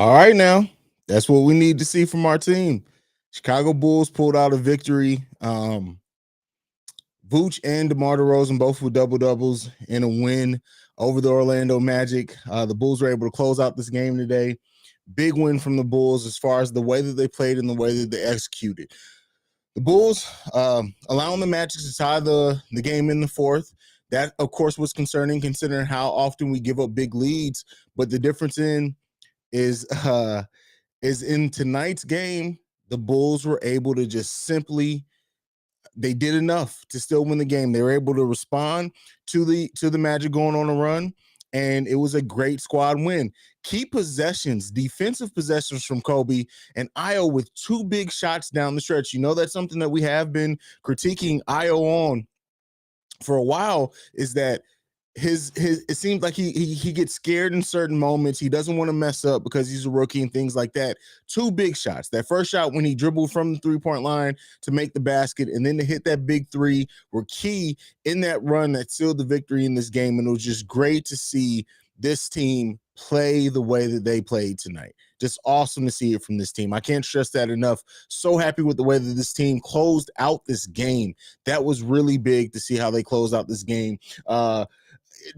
All right, now that's what we need to see from our team. Chicago Bulls pulled out a victory. Vooch and DeMar DeRozan both with double doubles in a win over the Orlando Magic. The Bulls were able to close out this game today. Big win from the Bulls as far as the way that they played and the way that they executed. The Bulls allowing the Magic to tie the game in the fourth. That, of course, was concerning considering how often we give up big leads. But the difference is in tonight's game, the Bulls were able to just simply they did enough to still win the game. They were able to respond to the Magic going on a run, and it was a great squad win. Key possessions, defensive possessions from Kobe and Ayo with two big shots down the stretch. You know, that's something that we have been critiquing Ayo on for a while, is that his it seems like he gets scared in certain moments. He doesn't want to mess up because he's a rookie and things like that. Two big shots. That first shot when he dribbled from the three-point line to make the basket, and then to hit that big three were key in that run that sealed the victory in this game. And it was just great to see this team play the way that they played tonight. Just awesome to see it from this team. I can't stress that enough. So happy with the way that this team closed out this game. That was really big to see how they closed out this game.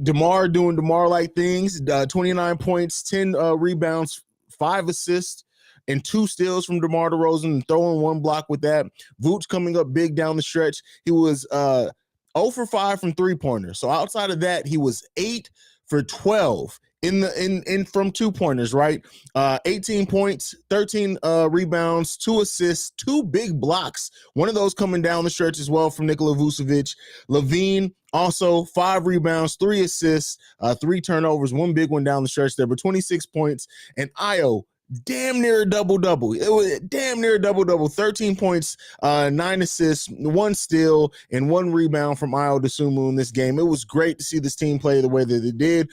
DeMar doing DeMar-like things, 29 points, 10 rebounds, 5 assists, and 2 steals from DeMar DeRozan, and throwing 1 block with that. Vooch coming up big down the stretch. He was 0 for 5 from three-pointers. So outside of that, he was 8 for 12 in from 2-pointers, right? 18 points, 13 rebounds, 2 assists, 2 big blocks. One of those coming down the stretch as well from Nikola Vucevic. LaVine also 5 rebounds, 3 assists, 3 turnovers, 1 big one down the stretch there, but 26 points. And Ayo, damn near a double-double. It was damn near a double-double. 13 points, 9 assists, 1 steal, and 1 rebound from Ayo Dosunmu in this game. It was great to see this team play the way that they did.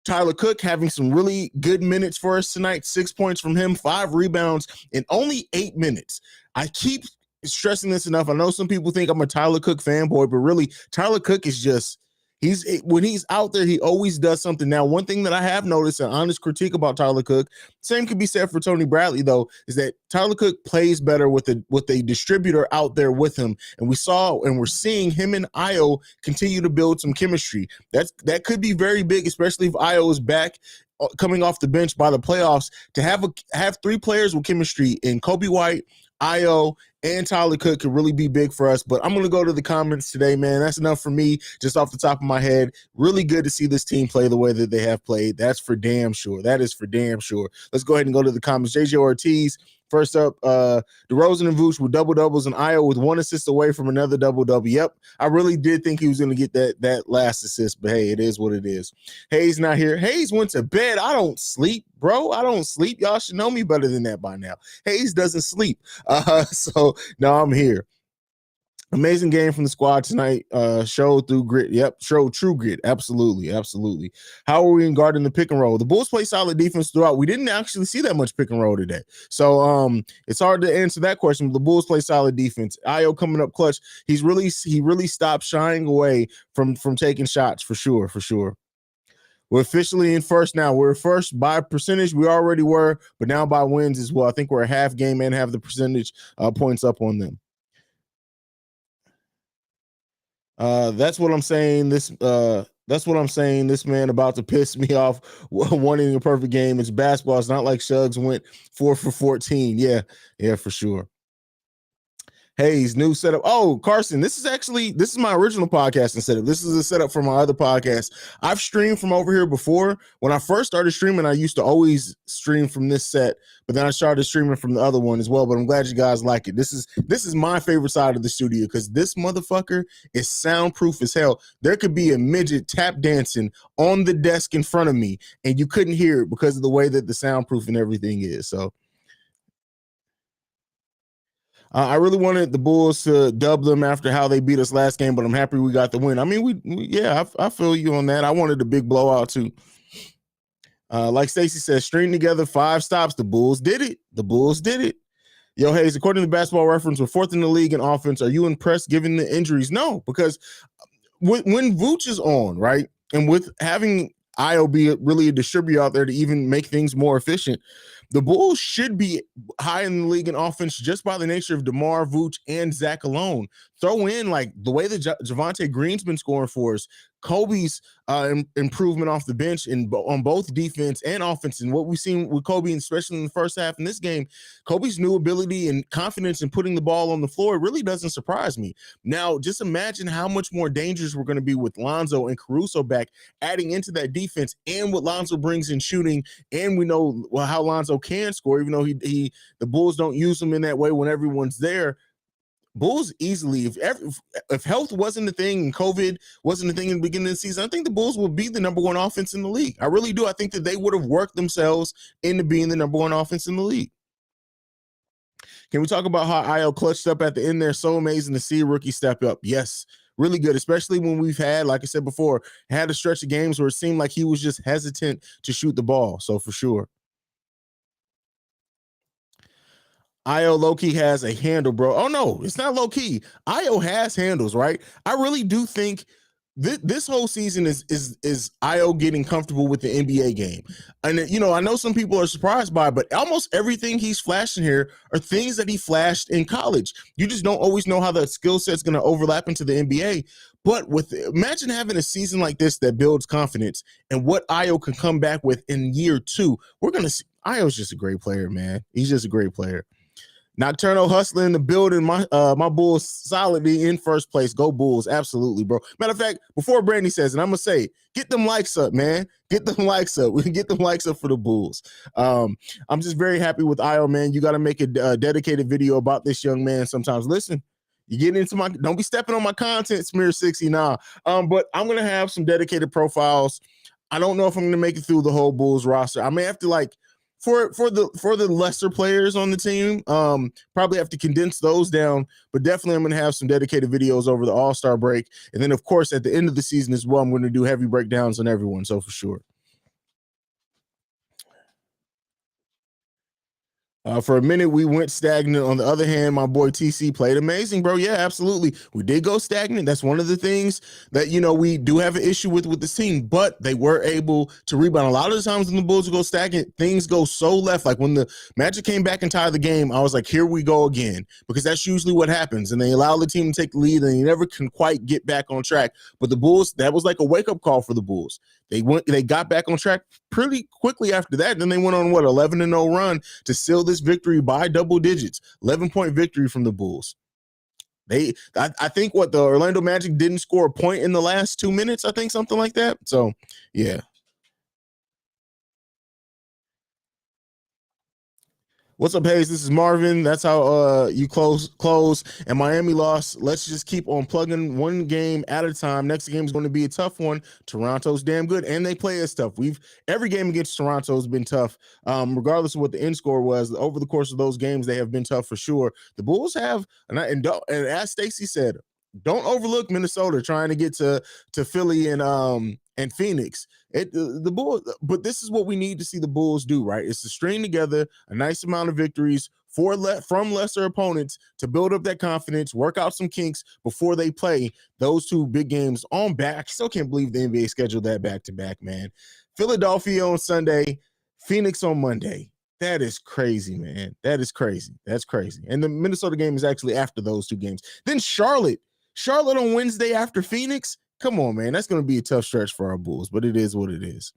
Tyler Cook having some really good minutes for us tonight. 6 points from him, 5 rebounds in only 8 minutes. I keep stressing this enough. I know some people think I'm a Tyler Cook fanboy, but really, Tyler Cook is just when he's out there, he always does something. Now, one thing that I have noticed, an honest critique about Tyler Cook, same could be said for Tony Bradley, though, is that Tyler Cook plays better with a distributor out there with him. And we're seeing him and Ayo continue to build some chemistry. That could be very big, especially if Ayo is back coming off the bench by the playoffs, to have 3 players with chemistry in Kobe White, Ayo, and Tyler Cook could really be big for us. But I'm going to go to the comments today, man. That's enough for me, just off the top of my head. Really good to see this team play the way that they have played. That's for damn sure. That is for damn sure. Let's go ahead and go to the comments. JJ Ortiz, first up, DeRozan and Vooch with double-doubles, and Ayo with 1 assist away from another double-double. Yep, I really did think he was going to get that last assist, but hey, it is what it is. Haize not here. Haize went to bed. I don't sleep, bro. I don't sleep. Y'all should know me better than that by now. Haize doesn't sleep. So now I'm here. Amazing game from the squad tonight. Showed through grit. Yep, showed true grit. Absolutely. How are we in guarding the pick and roll? The Bulls play solid defense throughout. We didn't actually see that much pick and roll today. So it's hard to answer that question. But the Bulls play solid defense. Ayo coming up clutch. He really stopped shying away from taking shots for sure. We're officially in first now. We're first by percentage. We already were, but now by wins as well. I think we're a half game and have the percentage points up on them. That's what I'm saying. This man about to piss me off wanting a perfect game. It's basketball. It's not like Suggs went 4 for 14. Yeah, for sure. Haize, new setup. Oh, Carson, this is my original podcasting setup. This is a setup for my other podcast. I've streamed from over here before. When I first started streaming, I used to always stream from this set, but then I started streaming from the other one as well. But I'm glad you guys like it. This is my favorite side of the studio because this motherfucker is soundproof as hell. There could be a midget tap dancing on the desk in front of me, and you couldn't hear it because of the way that the soundproof and everything is. So I really wanted the Bulls to dub them after how they beat us last game, but I'm happy we got the win. I mean, I feel you on that. I wanted a big blowout too. Like Stacey says, string together 5 stops. The Bulls did it. Yo, Haize, according to Basketball Reference, we're 4th in the league in offense. Are you impressed given the injuries? No, because when Vooch is on, right, and with having Ayo be really a distributor out there to even make things more efficient. The Bulls should be high in the league in offense just by the nature of DeMar, Vooch, and Zach alone. Throw in like the way that Javonte Green's been scoring for us, Kobe's improvement off the bench on both defense and offense, and what we've seen with Kobe, especially in the first half in this game, Kobe's new ability and confidence in putting the ball on the floor really doesn't surprise me. Now, just imagine how much more dangerous we're going to be with Lonzo and Caruso back, adding into that defense, and what Lonzo brings in shooting, and we know how Lonzo can score, even though the Bulls don't use him in that way when everyone's there. Bulls easily, if health wasn't a thing and COVID wasn't a thing in the beginning of the season, I think the Bulls will be the number one offense in the league. I really do. I think that they would have worked themselves into being the number one offense in the league. Can we talk about how Ayo clutched up at the end there? So amazing to see a rookie step up. Yes, really good, especially when we've had, like I said before, had a stretch of games where it seemed like he was just hesitant to shoot the ball. So for sure. Ayo low-key has a handle, bro. Oh, no, it's not low-key. Ayo has handles, right? I really do think this whole season is Ayo getting comfortable with the NBA game. And, you know, I know some people are surprised by it, but almost everything he's flashing here are things that he flashed in college. You just don't always know how the skill set's going to overlap into the NBA. But imagine having a season like this that builds confidence and what Ayo can come back with in year 2. We're going to see. Ayo's just a great player, man. He's just a great player. Nocturnal hustling the building. My Bulls solidly in first place. Go Bulls. Absolutely, bro. Matter of fact, before Brandy says it, I'm going to say, get them likes up, man. Get them likes up. We can get them likes up for the Bulls. I'm just very happy with Ayo, man. You got to make a dedicated video about this young man sometimes. Listen, you get into don't be stepping on my content, Smear 60. Nah. But I'm going to have some dedicated profiles. I don't know if I'm going to make it through the whole Bulls roster. I may have to for the lesser players on the team, probably have to condense those down, but definitely I'm going to have some dedicated videos over the All-Star break. And then, of course, at the end of the season as well, I'm going to do heavy breakdowns on everyone. So for sure. For a minute, we went stagnant. On the other hand, my boy TC played amazing, bro. Yeah, absolutely. We did go stagnant. That's one of the things that, you know, we do have an issue with this team, but they were able to rebound. A lot of the times when the Bulls go stagnant, things go so left. Like when the Magic came back and tied the game, I was like, here we go again, because that's usually what happens. And they allow the team to take the lead and they never can quite get back on track. But the Bulls, that was like a wake-up call for the Bulls. They got back on track pretty quickly after that. Then they went on 11-0 run to seal this victory by double digits. 11-point victory from the Bulls. I think the Orlando Magic didn't score a point in the last 2 minutes. I think something like that. So yeah. What's up, Haize? This is Marvin. That's how you close. And Miami lost. Let's just keep on plugging one game at a time. Next game is going to be a tough one. Toronto's damn good, and they play us tough. Every game against Toronto has been tough, regardless of what the end score was. Over the course of those games, they have been tough for sure. The Bulls have, and as Stacey said, don't overlook Minnesota trying to get to Philly and Phoenix. The Bulls, but this is what we need to see the Bulls do, right? It's to string together a nice amount of victories from lesser opponents to build up that confidence, work out some kinks before they play those two big games on back. Still can't believe the NBA scheduled that back-to-back, man. Philadelphia on Sunday, Phoenix on Monday. That is crazy, man. That is crazy. That's crazy. And the Minnesota game is actually after those two games. Then Charlotte on Wednesday after Phoenix. Come on, man. That's going to be a tough stretch for our Bulls, but it is what it is.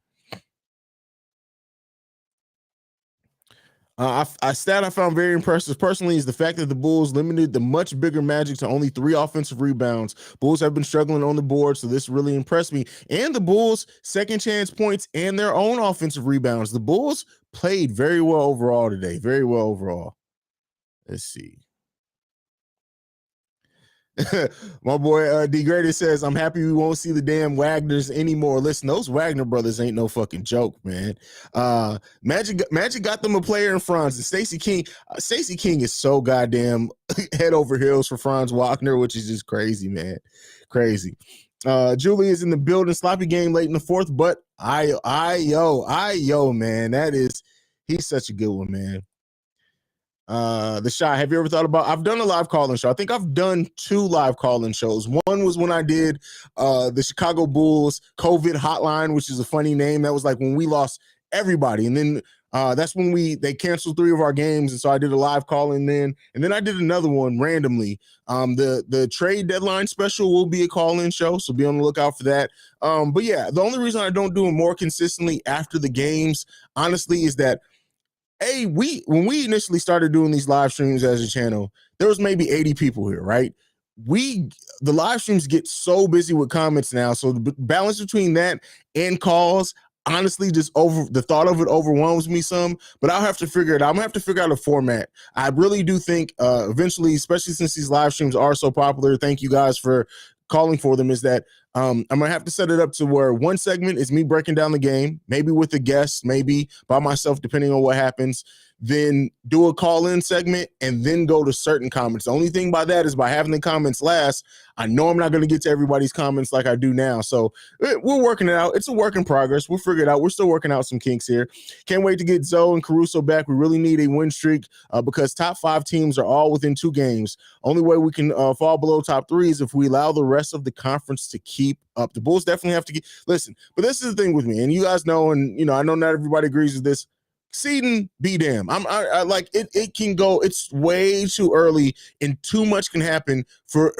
A stat I found very impressive personally is the fact that the Bulls limited the much bigger Magic to only 3 offensive rebounds. Bulls have been struggling on the board, so this really impressed me. And the Bulls' second chance points and their own offensive rebounds. The Bulls played very well overall today. Very well overall. Let's see. My boy D Grady says, I'm happy we won't see the damn Wagners anymore. Listen, those Wagner brothers ain't no fucking joke, man. Magic got them a player in Franz, and Stacey King is so goddamn head over heels for Franz Wagner, which is just crazy, man. Crazy. Julie is in the building. Sloppy game late in the fourth, but Ayo, man. He's such a good one, man. The Shy, have you ever thought about, I've done a live call-in show. I think I've done 2 live call-in shows. One was when I did the Chicago Bulls COVID hotline, which is a funny name. That was like when we lost everybody. And then that's when they canceled 3 of our games. And so I did a live call-in then. And then I did another one randomly. The trade deadline special will be a call-in show, so be on the lookout for that. But yeah, the only reason I don't do it more consistently after the games, honestly, is that when we initially started doing these live streams as a channel, there was maybe 80 people here, right? The live streams get so busy with comments now, so the balance between that and calls, honestly, just the thought of it overwhelms me some, but I'll have to figure it out. I'm gonna have to figure out a format. I really do think eventually, especially since these live streams are so popular, thank you guys for calling for them, is that I'm gonna have to set it up to where one segment is me breaking down the game, maybe with a guest, maybe by myself, depending on what happens. Then do a call-in segment and then go to certain comments. The only thing by that is by having the comments last, I know I'm not going to get to everybody's comments like I do now. So we're working it out. It's a work in progress. We'll figure it out. We're still working out some kinks here. Can't wait to get Zoe and Caruso back. We really need a win streak because top 5 teams are all within 2 games. Only way we can fall below top 3 is if we allow the rest of the conference to keep up. The Bulls definitely have to listen, but this is the thing with me, and you guys know, and I know not everybody agrees with this. Seeding, be damn. I like it. It can go. It's way too early, and too much can happen for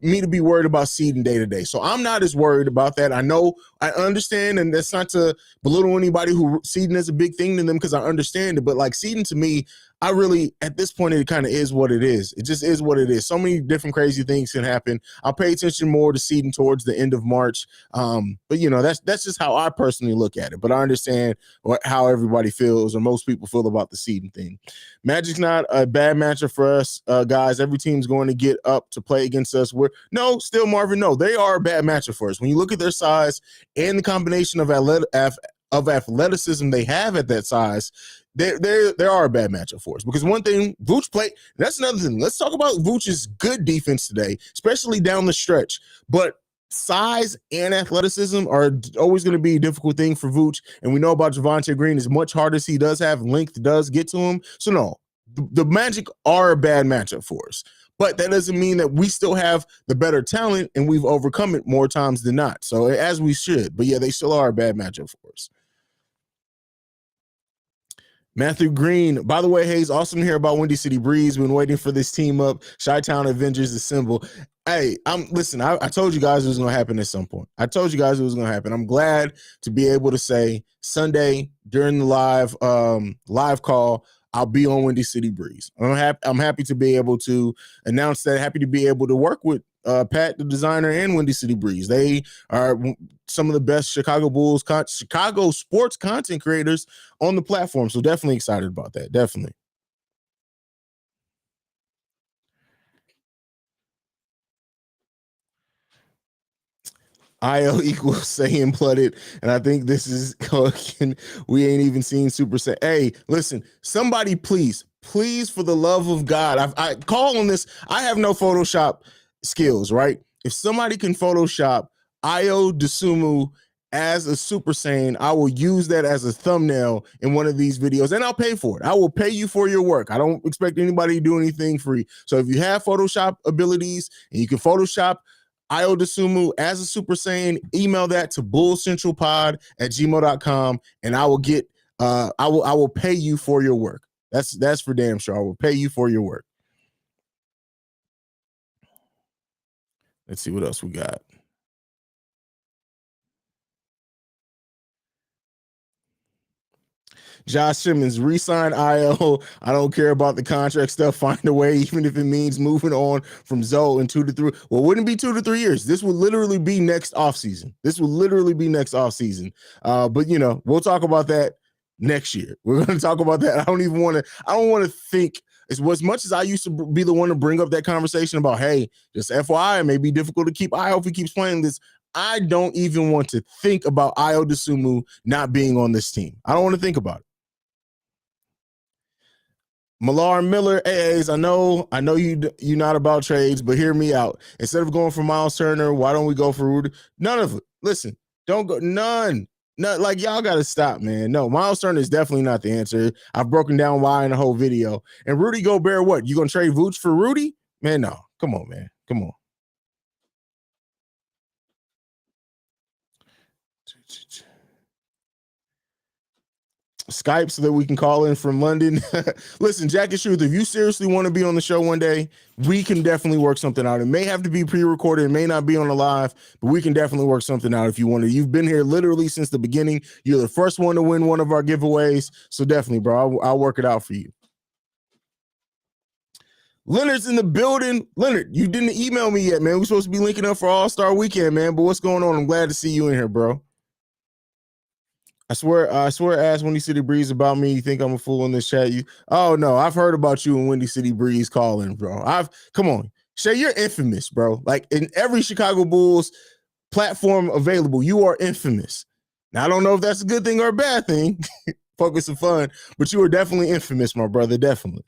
me to be worried about seeding day to day. So I'm not as worried about that. I know, I understand, and that's not to belittle anybody who seeding is a big thing to them, because I understand it. But like seeding to me, I really, at this point, it kind of is what it is. It just is what it is. So many different crazy things can happen. I'll pay attention more to seeding towards the end of March. But that's just how I personally look at it. But I understand how everybody feels, or most people feel, about the seeding thing. Magic's not a bad matchup for us, guys. Every team's going to get up to play against us. Still, Marvin, no, they are a bad matchup for us. When you look at their size and the combination of athleticism they have at that size, they are a bad matchup for us. Because one thing, Vooch played, that's another thing. Let's talk about Vooch's good defense today, especially down the stretch. But size and athleticism are always going to be a difficult thing for Vooch. And we know about Javonte Green, as much harder as he does have, length does get to him. So no, the Magic are a bad matchup for us. But that doesn't mean that we still have the better talent and we've overcome it more times than not. So as we should. But yeah, they still are a bad matchup for us. Matthew Green, by the way, Haize, awesome to hear about Windy City Breeze. Been waiting for this team up. Chi-Town Avengers assemble. Hey, I told you guys it was going to happen at some point. I told you guys it was going to happen. I'm glad to be able to say Sunday during the live call, I'll be on Windy City Breeze. I'm happy to be able to announce that. Happy to be able to work with Pat, the designer, and Windy City Breeze. They are some of the best Chicago Bulls, Chicago sports content creators on the platform. So definitely excited about that. Definitely. Ayo equals Saiyan flooded, and I think this is we ain't even seen Super Saiyan. Hey, listen, somebody please, for the love of God, I call on this. I have no Photoshop skills, right? If somebody can Photoshop Ayo Dosunmu as a Super Saiyan, I will use that as a thumbnail in one of these videos, and I'll pay for it. I will pay you for your work. I don't expect anybody to do anything free. So if you have Photoshop abilities and you can Photoshop Ayo Dosunmu as a Super Saiyan, email that to bullcentralpod@gmail.com, and I will get I will pay you for your work. That's for damn sure. I will pay you for your work. Let's see what else we got. Josh Simmons, re-sign Ayo. I don't care about the contract stuff. Find a way, even if it means moving on from Zoe in 2 to 3. Well, it wouldn't be 2 to 3 years. This would literally be next offseason. But we'll talk about that next year. We're going to talk about that. I don't want to think. As much as I used to be the one to bring up that conversation about, hey, just FYI, it may be difficult to keep Ayo if he keeps playing this. I don't even want to think about Ayo Dosunmu not being on this team. I don't want to think about it. Millar Miller, Haize, I know you're not about trades, but hear me out. Instead of going for Miles Turner, why don't we go for Rudy? None of it. Listen, don't go. None. No, like y'all gotta stop, man. No, Miles Turner is definitely not the answer. I've broken down why in the whole video. And Rudy Gobert, what? You gonna trade Vooch for Rudy? Man, no. Come on, man. Come on. Skype so that we can call in from London. Listen, Jack and Truth, if you seriously want to be on the show one day, we can definitely work something out. It may have to be pre-recorded, it may not be on the live, but we can definitely work something out if you want to. You've been here literally since the beginning. You're the first one to win one of our giveaways. So definitely, bro, I'll work it out for you. Leonard's in the building. Leonard, you didn't email me yet, man. We're supposed to be linking up for All-Star Weekend, man. But what's going on? I'm glad to see you in here, bro. I swear, ask Windy City Breeze about me. You think I'm a fool in this chat? Oh no, I've heard about you and Windy City Breeze calling, bro. Come on, Shay, you're infamous, bro. Like in every Chicago Bulls platform available, you are infamous. Now I don't know if that's a good thing or a bad thing. Focus and fun, but you are definitely infamous, my brother. Definitely.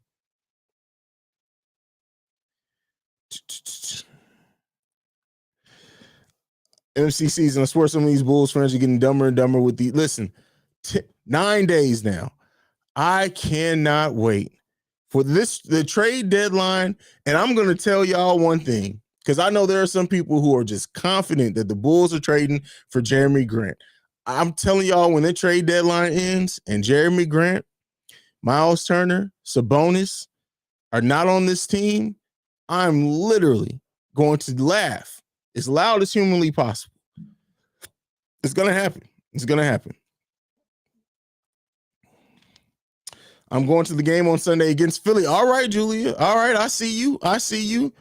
MC season. I swear some of these Bulls fans are getting dumber and dumber with the listen. 9 days now. I cannot wait for the trade deadline. And I'm going to tell y'all one thing, because I know there are some people who are just confident that the Bulls are trading for Jeremy Grant. I'm telling y'all, when the trade deadline ends and Jeremy Grant, Miles Turner, Sabonis are not on this team, I'm literally going to laugh as loud as humanly possible. It's going to happen. It's going to happen. I'm going to the game on Sunday against Philly. All right, Julia. All right, I see you. I see you.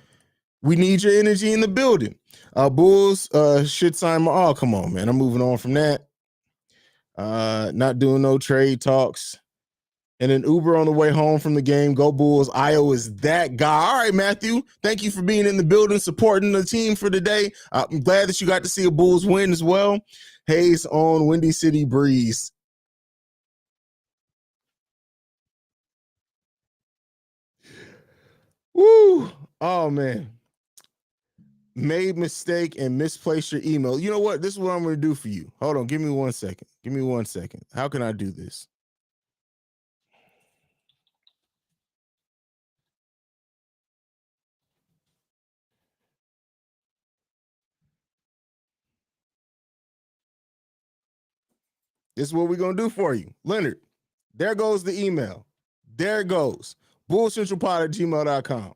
We need your energy in the building. Bulls should sign. Oh, come on, man. I'm moving on from that. Not doing no trade talks. And an Uber on the way home from the game. Go Bulls. Ayo is that guy. All right, Matthew. Thank you for being in the building, supporting the team for today. I'm glad that you got to see a Bulls win as well. Haize on Windy City Breeze. Woo! Oh man. Made mistake and misplaced your email. You know what? This is what I'm going to do for you. Hold on. Give me 1 second. Give me 1 second. How can I do this? This is what we're going to do for you. Leonard, there goes the email. There it goes. bullcentralpod@gmail.com.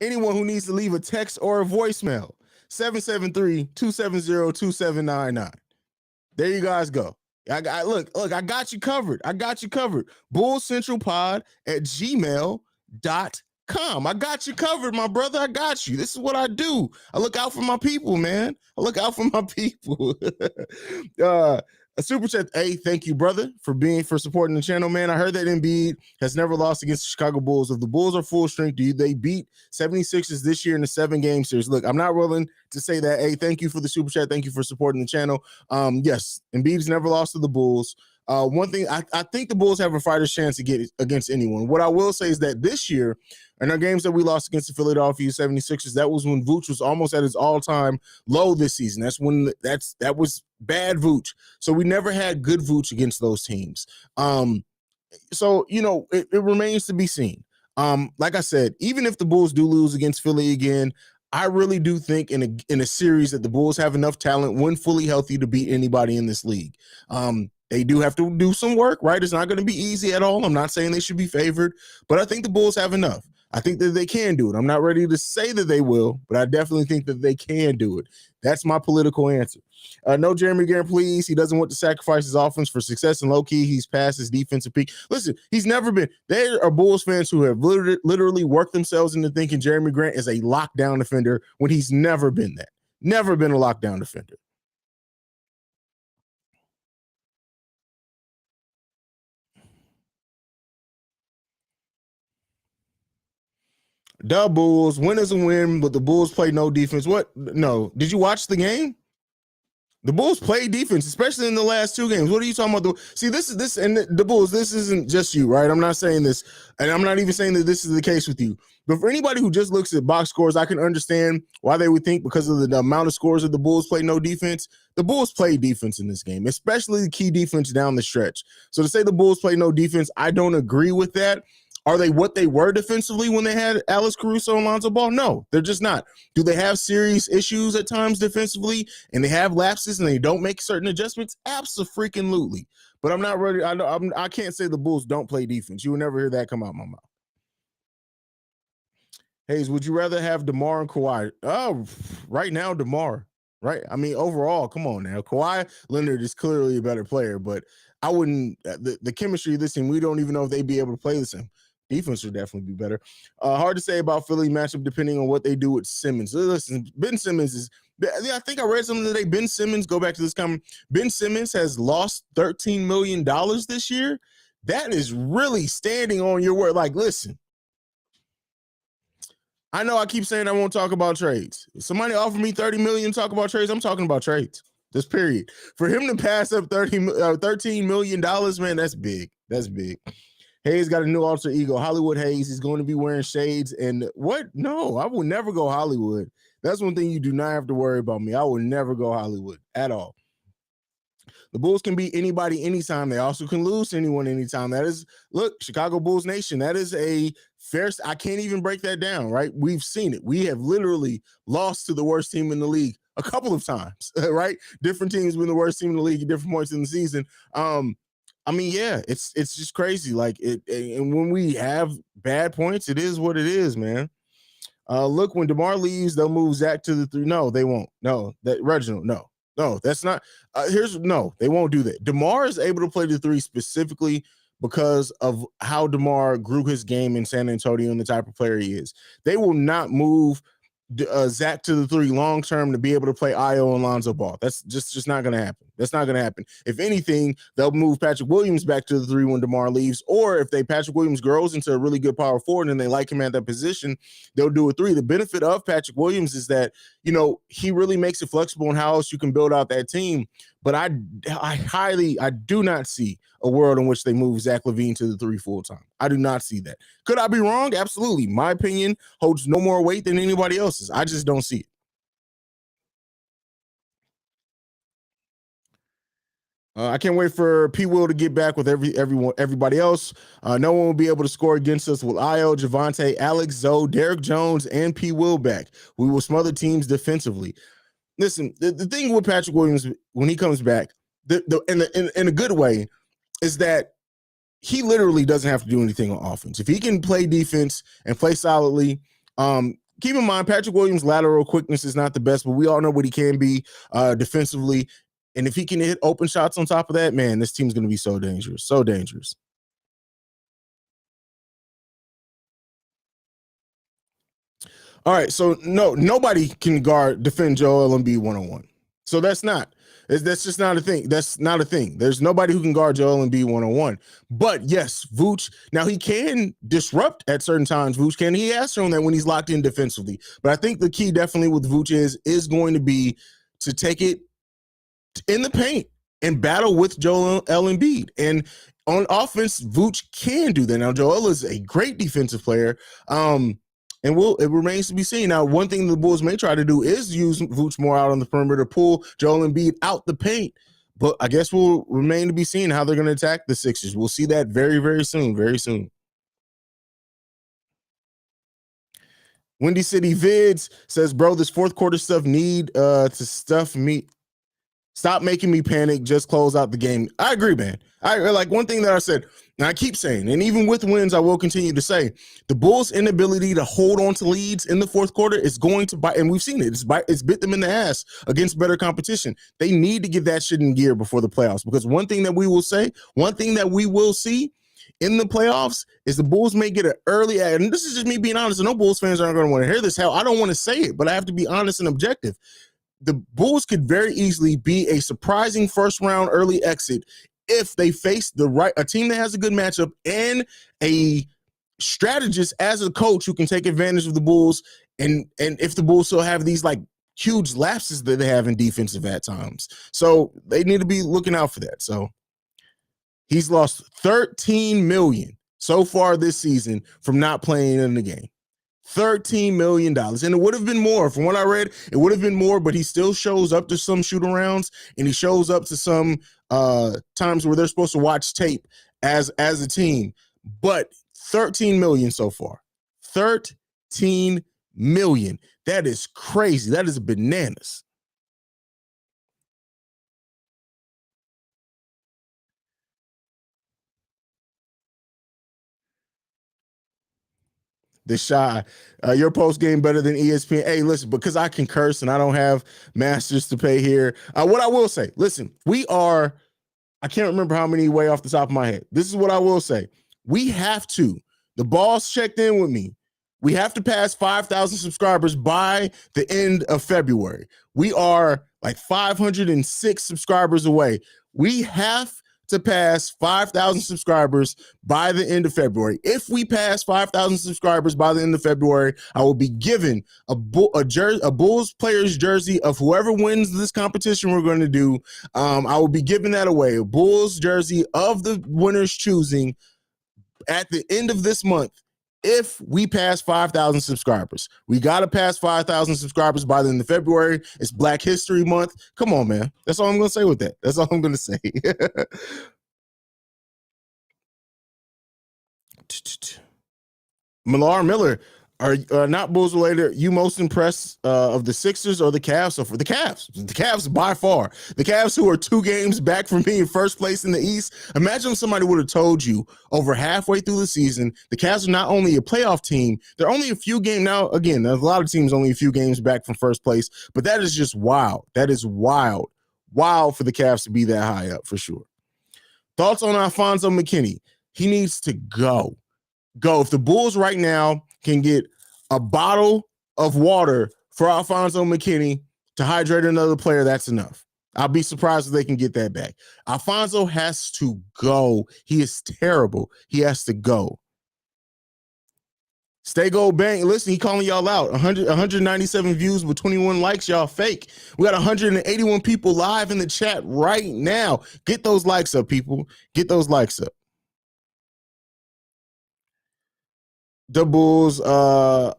Anyone who needs to leave a text or a voicemail, 773-270-2799. There you guys go. Look, I got you covered. I got you covered. bullcentralpod@gmail.com. I got you covered, my brother. I got you. This is what I do. I look out for my people, man. I look out for my people. A super chat. Hey, thank you, brother, for supporting the channel, man. I heard that Embiid has never lost against the Chicago Bulls. If the Bulls are full strength, they beat 76ers this year in the 7-game series? Look, I'm not willing to say that. Hey, thank you for the super chat. Thank you for supporting the channel. Yes, Embiid's never lost to the Bulls. One thing, I think the Bulls have a fighter's chance to get against anyone. What I will say is that this year, in our games that we lost against the Philadelphia 76ers, that was when Vooch was almost at his all-time low this season. That was bad Vooch. So we never had good Vooch against those teams. So, it remains to be seen. Like I said, even if the Bulls do lose against Philly again, I really do think in a series that the Bulls have enough talent when fully healthy to beat anybody in this league. They do have to do some work, right? It's not going to be easy at all. I'm not saying they should be favored, but I think the Bulls have enough. I think that they can do it. I'm not ready to say that they will, but I definitely think that they can do it. That's my political answer. No Jeremy Grant, please. He doesn't want to sacrifice his offense for success, and low-key, he's past his defensive peak. Listen, he's never been. There are Bulls fans who have literally worked themselves into thinking Jeremy Grant is a lockdown defender when he's never been that. Never been a lockdown defender. The Bulls, win is a win, but the Bulls play no defense. What? No. Did you watch the game? The Bulls play defense, especially in the last two games. What are you talking about? See, this, and the Bulls, this isn't just you, right? I'm not saying this, and I'm not even saying that this is the case with you. But for anybody who just looks at box scores, I can understand why they would think because of the amount of scores that the Bulls play no defense. The Bulls play defense in this game, especially the key defense down the stretch. So to say the Bulls play no defense, I don't agree with that. Are they what they were defensively when they had Alex Caruso and Lonzo Ball? No, they're just not. Do they have serious issues at times defensively and they have lapses and they don't make certain adjustments? Absolutely. But I'm not ready. I can't say the Bulls don't play defense. You will never hear that come out of my mouth. Haize, would you rather have DeMar and Kawhi? Oh, right now, DeMar. Right? I mean, overall, come on now. Kawhi Leonard is clearly a better player, but I wouldn't. The chemistry of this team, we don't even know if they'd be able to play the same. Defense would definitely be better. Hard to say about Philly matchup depending on what they do with Simmons. Listen, Ben Simmons is. I think I read something today. Ben Simmons, go back to this comment. Ben Simmons has lost $13 million this year. That is really standing on your word. Like, listen. I know I keep saying I won't talk about trades. If somebody offered me $30 million to talk about trades, I'm talking about trades. This period. For him to pass up $13 million, man, that's big. That's big. Haize got a new alter ego, Hollywood Haize. He's going to be wearing shades. And what? No, I will never go Hollywood. That's one thing you do not have to worry about me. I will never go Hollywood at all. The Bulls can beat anybody anytime. They also can lose to anyone anytime. That is, look, Chicago Bulls Nation, that is a fair, I can't even break that down, right? We've seen it. We have literally lost to the worst team in the league a couple of times, right? Different teams been the worst team in the league at different points in the season. I mean, yeah, it's just crazy. Like and when we have bad points, it is what it is, man. Look, when DeMar leaves, they'll move Zach to the 3. No, they won't. No, that Reginald, no, that's not. No, they won't do that. DeMar is able to play the 3 specifically because of how DeMar grew his game in San Antonio and the type of player he is. They will not move Zach to the 3 long term to be able to play Ayo and Lonzo Ball. That's just not going to happen. That's not going to happen. If anything, they'll move Patrick Williams back to the 3 when DeMar leaves, or if Patrick Williams grows into a really good power forward and they like him at that position, they'll do a 3. The benefit of Patrick Williams is that, you know, he really makes it flexible in how else you can build out that team. But I do not see a world in which they move Zach LaVine to the 3 full time. I do not see that. Could I be wrong? Absolutely. My opinion holds no more weight than anybody else's. I just don't see it. I can't wait for P. Will to get back with everybody else. No one will be able to score against us with Ayo, Javonte, Alex, Zoe, Derek Jones, and P. Will back. We will smother teams defensively. Listen, the thing with Patrick Williams when he comes back, in a good way, is that he literally doesn't have to do anything on offense. If he can play defense and play solidly, keep in mind Patrick Williams' lateral quickness is not the best, but we all know what he can be defensively. And if he can hit open shots on top of that, man, this team's going to be so dangerous, so dangerous. All right, so nobody can defend Joel Embiid one-on-one. So that's just not a thing. That's not a thing. There's nobody who can guard Joel Embiid one-on-one. But yes, Vooch, now he can disrupt at certain times. Vooch can. He has shown that when he's locked in defensively. But I think the key definitely with Vooch is going to be to take it in the paint and battle with Joel Embiid. And on offense, Vooch can do that. Now, Joel is a great defensive player. And it remains to be seen. Now, one thing the Bulls may try to do is use Vooch more out on the perimeter, pull Joel Embiid out the paint. But I guess we'll remain to be seen how they're going to attack the Sixers. We'll see that very, very soon, very soon. Windy City Vids says, bro, this fourth quarter stuff need to stuff me. Stop making me panic. Just close out the game. I agree, man. I like one thing that I said, and I keep saying, and even with wins, I will continue to say, the Bulls' inability to hold on to leads in the fourth quarter is going to bite, and we've seen it. It's bit them in the ass against better competition. They need to get that shit in gear before the playoffs, because one thing that we will see in the playoffs is the Bulls may get an early, and this is just me being honest, and no Bulls fans aren't going to want to hear this. Hell, I don't want to say it, but I have to be honest and objective. The Bulls could very easily be a surprising first round early exit if they face a team that has a good matchup and a strategist as a coach who can take advantage of the Bulls. And if the Bulls still have these like huge lapses that they have in defensive at times. So they need to be looking out for that. So he's lost $13 million so far this season from not playing in the game. $13 million. And it would have been more. From what I read, it would have been more, but he still shows up to some shoot-arounds, and he shows up to some times where they're supposed to watch tape as a team. But $13 million so far. $13 million. That is crazy. That is bananas. The Shy, your post game better than ESPN. Hey, listen, because I can curse and I don't have masters to pay here. What I will say, listen, I can't remember how many way off the top of my head. This is what I will say. We have to, the boss checked in with me. We have to pass 5,000 subscribers by the end of February. We are like 506 subscribers away. We have to pass 5,000 subscribers by the end of February. If we pass 5,000 subscribers by the end of February, I will be given a Bulls player's jersey of whoever wins this competition we're going to do. I will be giving that away, a Bulls jersey of the winner's choosing at the end of this month. If we pass 5,000 subscribers, we got to pass 5,000 subscribers by the end of February. It's Black History Month. Come on, man. That's all I'm going to say with that. That's all I'm going to say. Millar Miller, are not Bulls related. You most impressed of the Sixers or the Cavs? So for the Cavs by far. The Cavs, who are 2 games back from being first place in the East. Imagine if somebody would have told you over halfway through the season, the Cavs are not only a playoff team, they're only a few games now. Again, there's a lot of teams only a few games back from first place, but that is just wild. That is wild. Wild for the Cavs to be that high up for sure. Thoughts on Alfonso McKinney? He needs to go. If the Bulls right now can get a bottle of water for Alfonso McKinney to hydrate another player, that's enough. I'll be surprised if they can get that back. Alfonso has to go. He is terrible. He has to go. Stay Gold Bank. Listen, he calling y'all out. 197 views with 21 likes. Y'all fake. We got 181 people live in the chat right now. Get those likes up, people. Get those likes up. The Bulls,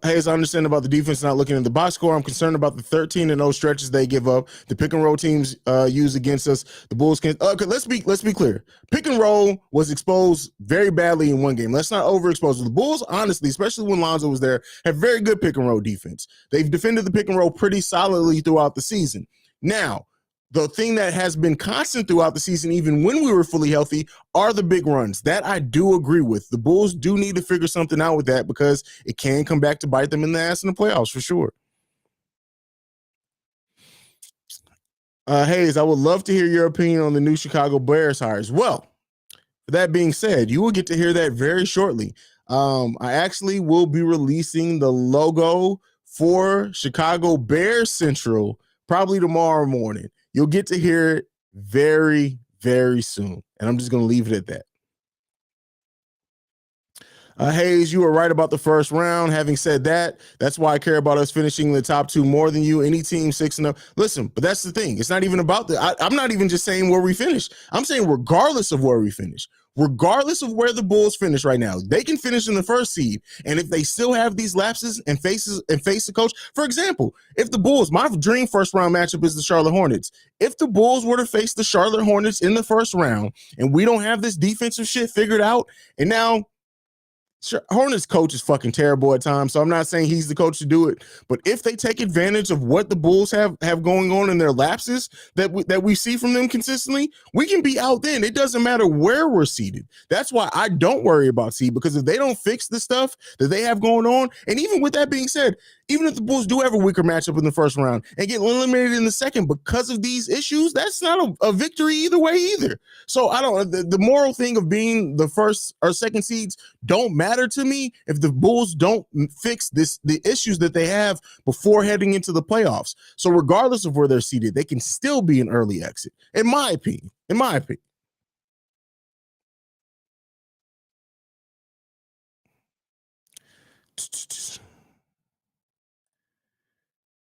Haize, I understand about the defense not looking at the box score. I'm concerned about the 13-0 stretches they give up. The pick and roll teams use against us. The Bulls can. Let's be clear. Pick and roll was exposed very badly in one game. Let's not overexpose it. The Bulls, honestly, especially when Lonzo was there, have very good pick and roll defense. They've defended the pick and roll pretty solidly throughout the season. Now, the thing that has been constant throughout the season, even when we were fully healthy, are the big runs. That I do agree with. The Bulls do need to figure something out with that because it can come back to bite them in the ass in the playoffs for sure. Haize, I would love to hear your opinion on the new Chicago Bears hires. Well, that being said, you will get to hear that very shortly. I actually will be releasing the logo for Chicago Bears Central probably tomorrow morning. You'll get to hear it very, very soon. And I'm just going to leave it at that. Haize, you were right about the first round. Having said that, that's why I care about us finishing the top 2 more than you. Any team 6-0. Listen, but that's the thing. It's not even about that. I'm not even just saying where we finish. I'm saying regardless of where we finish. Regardless of where the Bulls finish right now, they can finish in the first seed. And if they still have these lapses and face the coach, for example, if the Bulls, my dream first round matchup is the Charlotte Hornets. If the Bulls were to face the Charlotte Hornets in the first round and we don't have this defensive shit figured out, and now sure, Hornets coach is fucking terrible at times, so I'm not saying he's the coach to do it. But if they take advantage of what the Bulls have going on in their lapses that we see from them consistently, we can be out then. It doesn't matter where we're seated. That's why I don't worry about seed, because if they don't fix the stuff that they have going on, and even with that being said, even if the Bulls do have a weaker matchup in the first round and get eliminated in the second because of these issues, that's not a victory either way either. So I don't. The moral thing of being the first or second seeds don't matter to me if the Bulls don't fix the issues that they have before heading into the playoffs. So regardless of where they're seated, they can still be an early exit, in my opinion. In my opinion.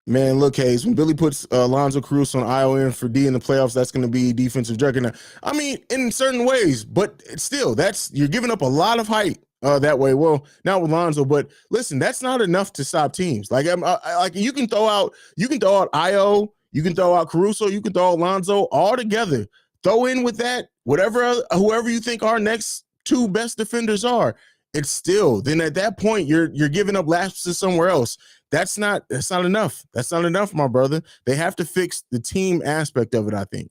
Man, look, Haize, when Billy puts Alonzo Caruso on Io in for D in the playoffs, that's going to be defensive juggernaut. I mean, in certain ways, but still, you're giving up a lot of height that way. Well, not with Lonzo, but listen, that's not enough to stop teams. Like, like you can throw out Io, you can throw out Caruso, you can throw out Lonzo all together. Throw in with that whoever you think our next two best defenders are. It's still then at that point you're giving up lapses somewhere else. That's not enough. That's not enough, my brother. They have to fix the team aspect of it, I think.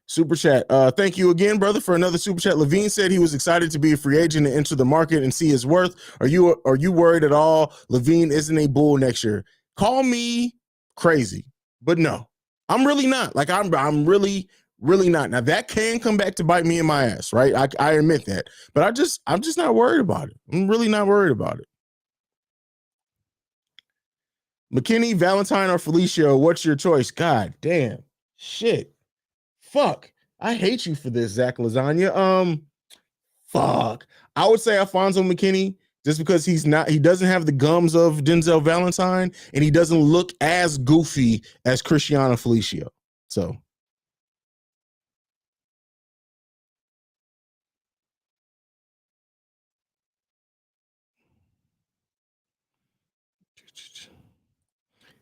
Super chat. Thank you again, brother, for another super chat. LaVine said he was excited to be a free agent and enter the market and see his worth. Are you worried at all? LaVine isn't a Bull next year. Call me crazy, but no, I'm really not. Like I'm really not. Now that can come back to bite me in my ass, right? I admit that, but I'm just not worried about it. I'm really not worried about it. McKinney, Valentine, or Felicio, what's your choice? God damn. Shit. Fuck. I hate you for this, Zach Lasagna. Fuck. I would say Alfonso McKinney, just because he doesn't have the gums of Denzel Valentine, and he doesn't look as goofy as Cristiano Felicio. So.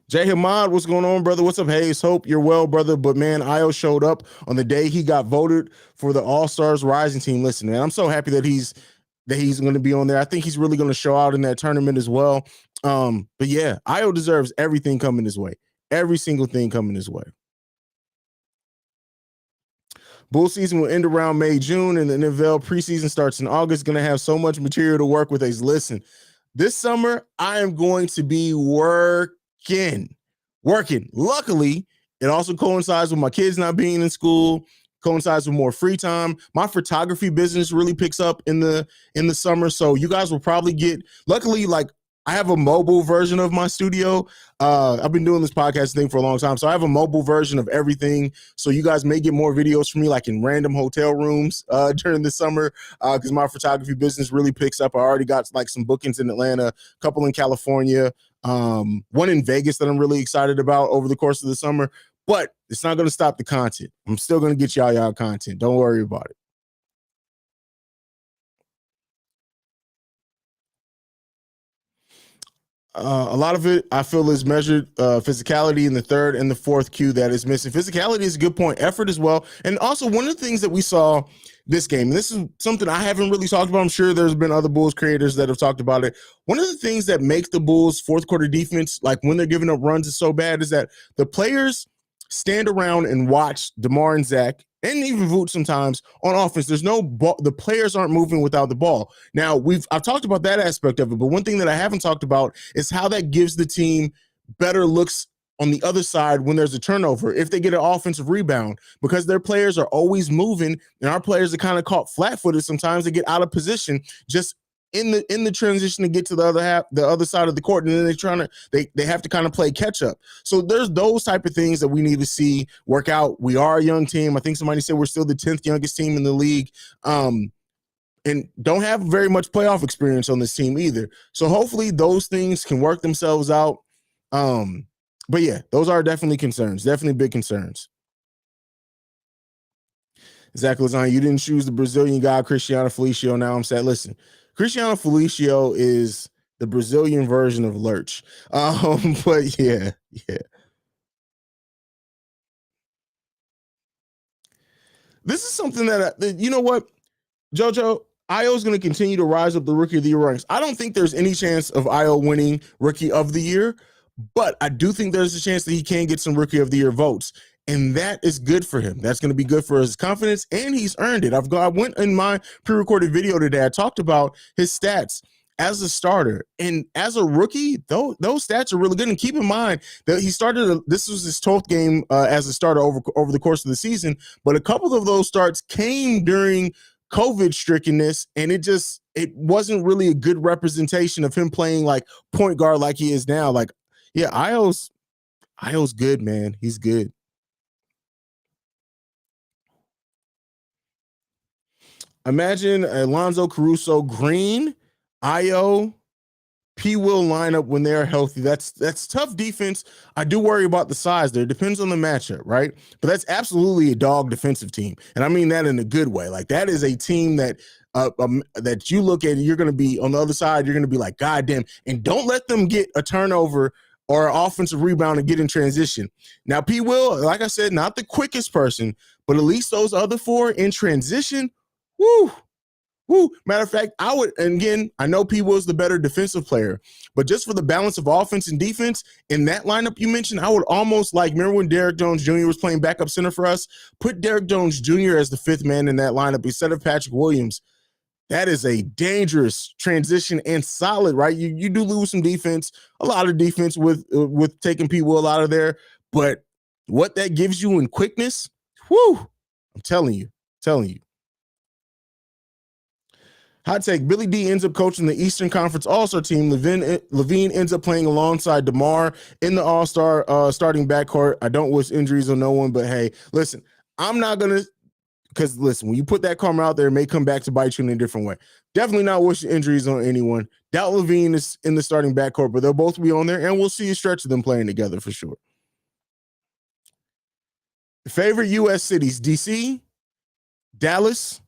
Jay Hamad, what's going on, brother? What's up, Haize? Hope you're well, brother. But man, Ayo showed up on the day he got voted for the All-Stars Rising Team. Listen, man, I'm so happy that he's going to be on there. I think he's really going to show out in that tournament as well. But yeah, Ayo deserves everything coming his way. Every single thing coming his way. Bull season will end around May, June, and the NFL preseason starts in August. Going to have so much material to work with. Listen, this summer I am going to be working. Luckily, it also coincides with my kids not being in school, coincides with more free time. My photography business really picks up in the summer. So you guys will probably get, luckily, like I have a mobile version of my studio. I've been doing this podcast thing for a long time. So I have a mobile version of everything. So you guys may get more videos from me, like in random hotel rooms during the summer, because my photography business really picks up. I already got like some bookings in Atlanta, a couple in California, one in Vegas that I'm really excited about over the course of the summer. But it's not going to stop the content. I'm still going to get y'all content. Don't worry about it. A lot of it, I feel, is measured physicality in the third and the fourth cue that is missing. Physicality is a good point. Effort as well. And also, one of the things that we saw this game, and this is something I haven't really talked about. I'm sure there's been other Bulls creators that have talked about it. One of the things that makes the Bulls' fourth quarter defense, like when they're giving up runs, is so bad is that the players stand around and watch DeMar and Zach, and even Vooch sometimes on offense. There's no ball. The players aren't moving without the ball. Now, I've talked about that aspect of it, but one thing that I haven't talked about is how that gives the team better looks on the other side when there's a turnover, if they get an offensive rebound, because their players are always moving, and our players are kind of caught flat-footed sometimes. They get out of position just in the transition to get to the other side of the court, and then they have to kind of play catch up. So there's those type of things that we need to see work out. We are a young team. I think somebody said we're still the 10th youngest team in the league, and don't have very much playoff experience on this team either. So hopefully those things can work themselves out. But yeah, those are definitely concerns, definitely big concerns. Zach Lasagna, you didn't choose the Brazilian guy, Cristiano Felicio. Now I'm sad. Listen, Cristiano Felicio is the Brazilian version of Lurch. But yeah. This is something that, you know what, JoJo, Ayo's going to continue to rise up the Rookie of the Year ranks. I don't think there's any chance of Ayo winning Rookie of the Year, but I do think there's a chance that he can get some Rookie of the Year votes. And that is good for him. That's going to be good for his confidence, and he's earned it. I went in my pre-recorded video today. I talked about his stats as a starter, and as a rookie, those stats are really good. And keep in mind that this was his 12th game as a starter over the course of the season, but a couple of those starts came during COVID strickenness, and it wasn't really a good representation of him playing like point guard like he is now. Like, yeah, Ayo's good, man. He's good. Imagine Alonzo Caruso, Green, Ayo, P will line up when they're healthy. That's tough defense. I do worry about the size there. It depends on the matchup, right? But that's absolutely a dog defensive team. And I mean that in a good way. Like that is a team that that you look at and you're going to be on the other side. You're going to be like, God damn. And don't let them get a turnover or an offensive rebound and get in transition. Now, P will, like I said, not the quickest person, but at least those other four in transition, woo. Woo. Matter of fact, I would, and again, I know P was the better defensive player, but just for the balance of offense and defense in that lineup you mentioned, I would almost like, remember when Derrick Jones Jr. was playing backup center for us? Put Derrick Jones Jr. as the fifth man in that lineup instead of Patrick Williams. That is a dangerous transition and solid, right? You do lose some defense, a lot of defense with taking P. Will out of there, but what that gives you in quickness, whoo, I'm telling you. Hot take, Billy D ends up coaching the Eastern Conference All-Star team. LaVine ends up playing alongside DeMar in the All-Star starting backcourt. I don't wish injuries on no one, but hey, listen, I'm not going to, because listen, when you put that karma out there, it may come back to bite you in a different way. Definitely not wishing injuries on anyone. Doubt LaVine is in the starting backcourt, but they'll both be on there, and we'll see a stretch of them playing together for sure. Favorite U.S. cities, D.C., Dallas,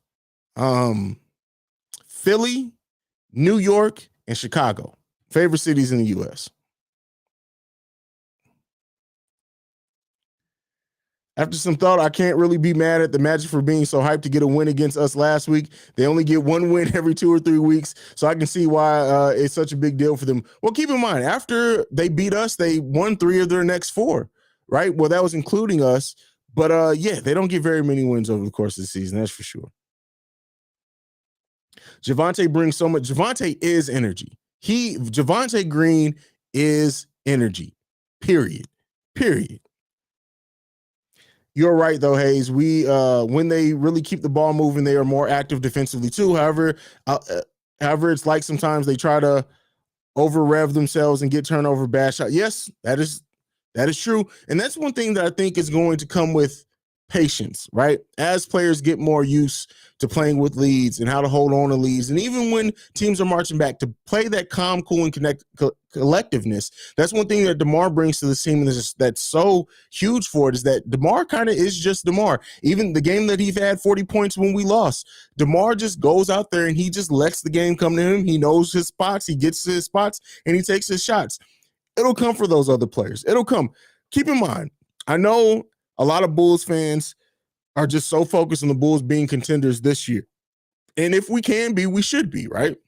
Philly, New York, and Chicago. Favorite cities in the U.S. After some thought, I can't really be mad at the Magic for being so hyped to get a win against us last week. They only get one win every 2 or 3 weeks, so I can see why it's such a big deal for them. Well, keep in mind, after they beat us, they won 3 of their next 4, right? Well, that was including us. But, yeah, they don't get very many wins over the course of the season, that's for sure. Javonte brings so much. Javonte is energy. Javonte Green is energy, period. You're right, though, Haize. We when they really keep the ball moving, they are more active defensively, too. However, it's like sometimes they try to over-rev themselves and get turnover bad shot. Yes, that is true. And that's one thing that I think is going to come with patience, right? As players get more used to playing with leads and how to hold on to leads. And even when teams are marching back, to play that calm, cool, and collectiveness. That's one thing that DeMar brings to the team that's so huge for it, is that DeMar kind of is just DeMar. Even the game that he had 40 points when we lost, DeMar just goes out there and he just lets the game come to him. He knows his spots. He gets to his spots and he takes his shots. It'll come for those other players. It'll come. Keep in mind, I know a lot of Bulls fans are just so focused on the Bulls being contenders this year. And if we can be, we should be, right?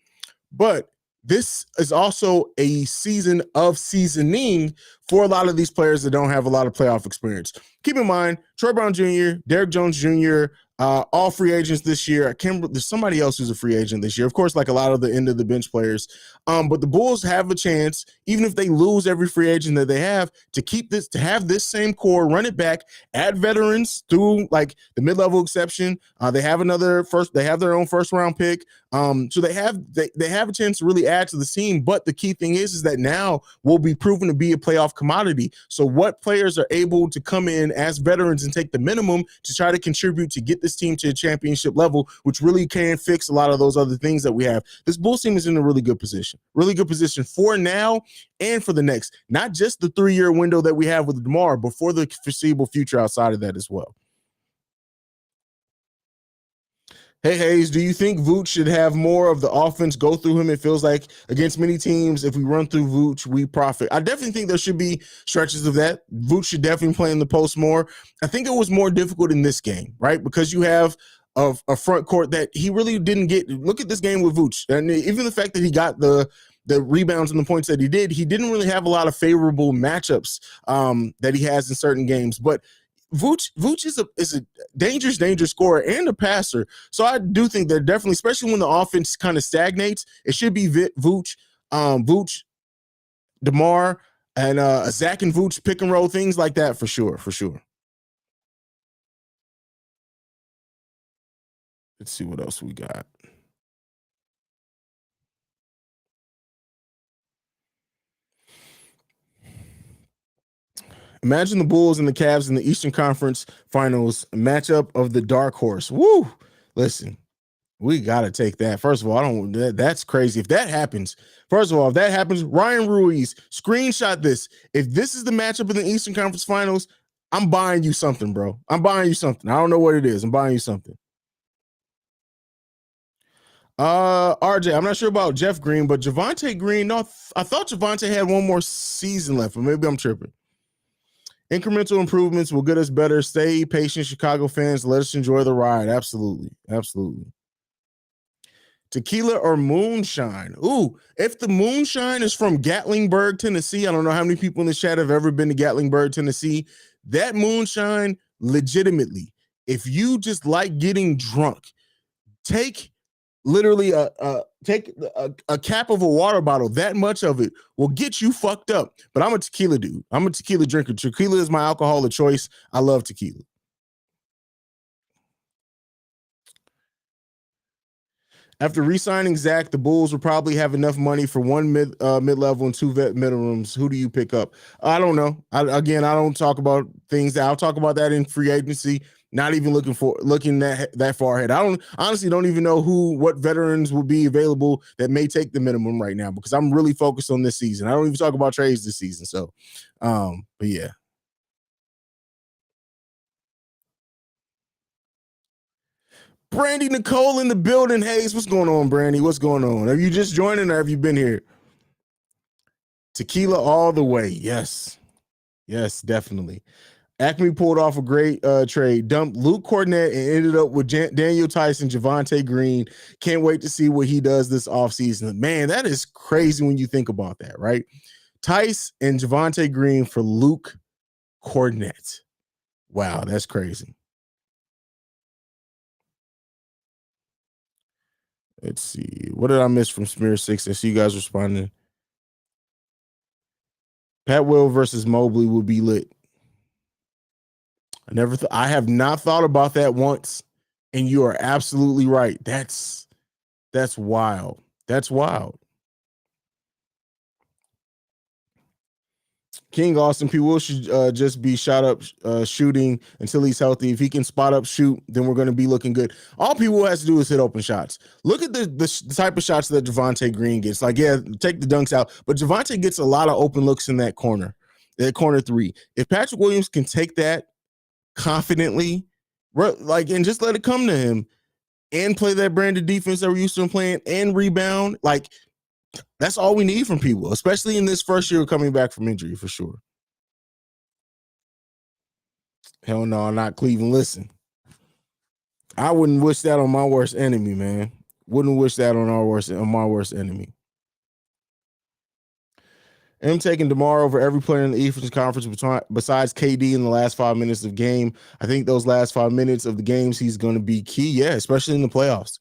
But this is also a season of seasoning for a lot of these players that don't have a lot of playoff experience. Keep in mind, Troy Brown Jr., Derrick Jones Jr., all free agents this year. There's somebody else who's a free agent this year. Of course, like a lot of the end of the bench players. But the Bulls have a chance, even if they lose every free agent that they have, to have this same core, run it back, add veterans through like the mid-level exception. They have their own first round pick. So they have a chance to really add to the team. But the key thing is that now we'll be proven to be a playoff commodity. So what players are able to come in as veterans and take the minimum to try to contribute to get this team to a championship level, which really can fix a lot of those other things that we have. This Bulls team is in a really good position for now and for the next, not just the 3-year window that we have with DeMar, but for the foreseeable future outside of that as well. Hey, Haize, do you think Vooch should have more of the offense go through him? It feels like against many teams, if we run through Vooch, we profit. I definitely think there should be stretches of that. Vooch should definitely play in the post more. I think it was more difficult in this game, right? Because you have a front court that he really didn't get. Look at this game with Vooch. And even the fact that he got the rebounds and the points that he didn't really have a lot of favorable matchups that he has in certain games. But Vooch is a dangerous scorer and a passer. So I do think that definitely, especially when the offense kind of stagnates, it should be Vooch, DeMar, and a Zach and Vooch pick and roll, things like that for sure. Let's see what else we got. Imagine the Bulls and the Cavs in the Eastern Conference Finals, matchup of the dark horse. Woo! Listen, We gotta take that. First of all, that's crazy. If that happens, Ryan Ruiz, screenshot this. If this is the matchup in the Eastern Conference Finals, I'm buying you something, bro. I'm buying you something. I don't know what it is. I'm buying you something. RJ, I'm not sure about Jeff Green, but Javonte Green. No, I thought Javonte had one more season left, but maybe I'm tripping. Incremental improvements will get us better. Stay patient, Chicago fans. Let us enjoy the ride. Absolutely. Absolutely. Tequila or moonshine? Ooh, if the moonshine is from Gatlinburg, Tennessee, I don't know how many people in the chat have ever been to Gatlinburg, Tennessee. That moonshine, legitimately, if you just like getting drunk, take literally a cap of a water bottle. That much of it will get you fucked up. But I'm a tequila dude. I'm a tequila drinker. Tequila is my alcohol of choice. I love tequila. After re-signing Zach, the Bulls will probably have enough money for one mid-level and two vet minimums. Who do you pick up? I don't know. I don't talk about things that I'll talk about that in free agency. Not even looking that far ahead. I honestly don't even know what veterans will be available that may take the minimum right now because I'm really focused on this season. I don't even talk about trades this season. So, but yeah. Brandy Nicole in the building. Haize, what's going on, Brandy? What's going on? Have you just joining or have you been here? Tequila all the way. Yes. Yes, definitely. Acme pulled off a great trade. Dumped Luke Cornett and ended up with Daniel Tyson, Javonte Green. Can't wait to see what he does this offseason. Man, that is crazy when you think about that, right? Tice and Javonte Green for Luke Cornett. Wow, that's crazy. Let's see. What did I miss from Smear 6? I see you guys responding. Pat Will versus Mobley would be lit. I have not thought about that once, and you are absolutely right. That's wild. That's wild. King Austin P. Will should just be shot up shooting until he's healthy. If he can spot up shoot, then we're going to be looking good. All P. Will has to do is hit open shots. Look at the type of shots that Javonte Green gets. Like, yeah, take the dunks out, but Javonte gets a lot of open looks in that corner three. If Patrick Williams can take that confidently, and just let it come to him and play that brand of defense that we're used to him playing and rebound, like, that's all we need from people, especially in this first year coming back from injury, for sure. Hell no, not Cleveland. Listen, I wouldn't wish that on my worst enemy, man. Wouldn't wish that on my worst enemy. I'm taking DeMar over every player in the Eastern Conference besides KD in the last 5 minutes of the game. I think those last 5 minutes of the games, he's going to be key. Yeah, especially in the playoffs.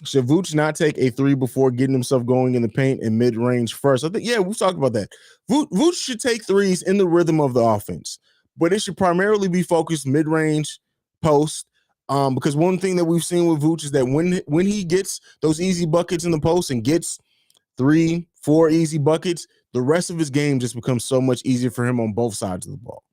Should Vooch not take a three before getting himself going in the paint and mid-range first? I think, yeah, we've talked about that. Vooch should take threes in the rhythm of the offense, but it should primarily be focused mid-range, post, because one thing that we've seen with Vooch is that when he gets those easy buckets in the post and gets 3-4 easy buckets, the rest of his game just becomes so much easier for him on both sides of the ball.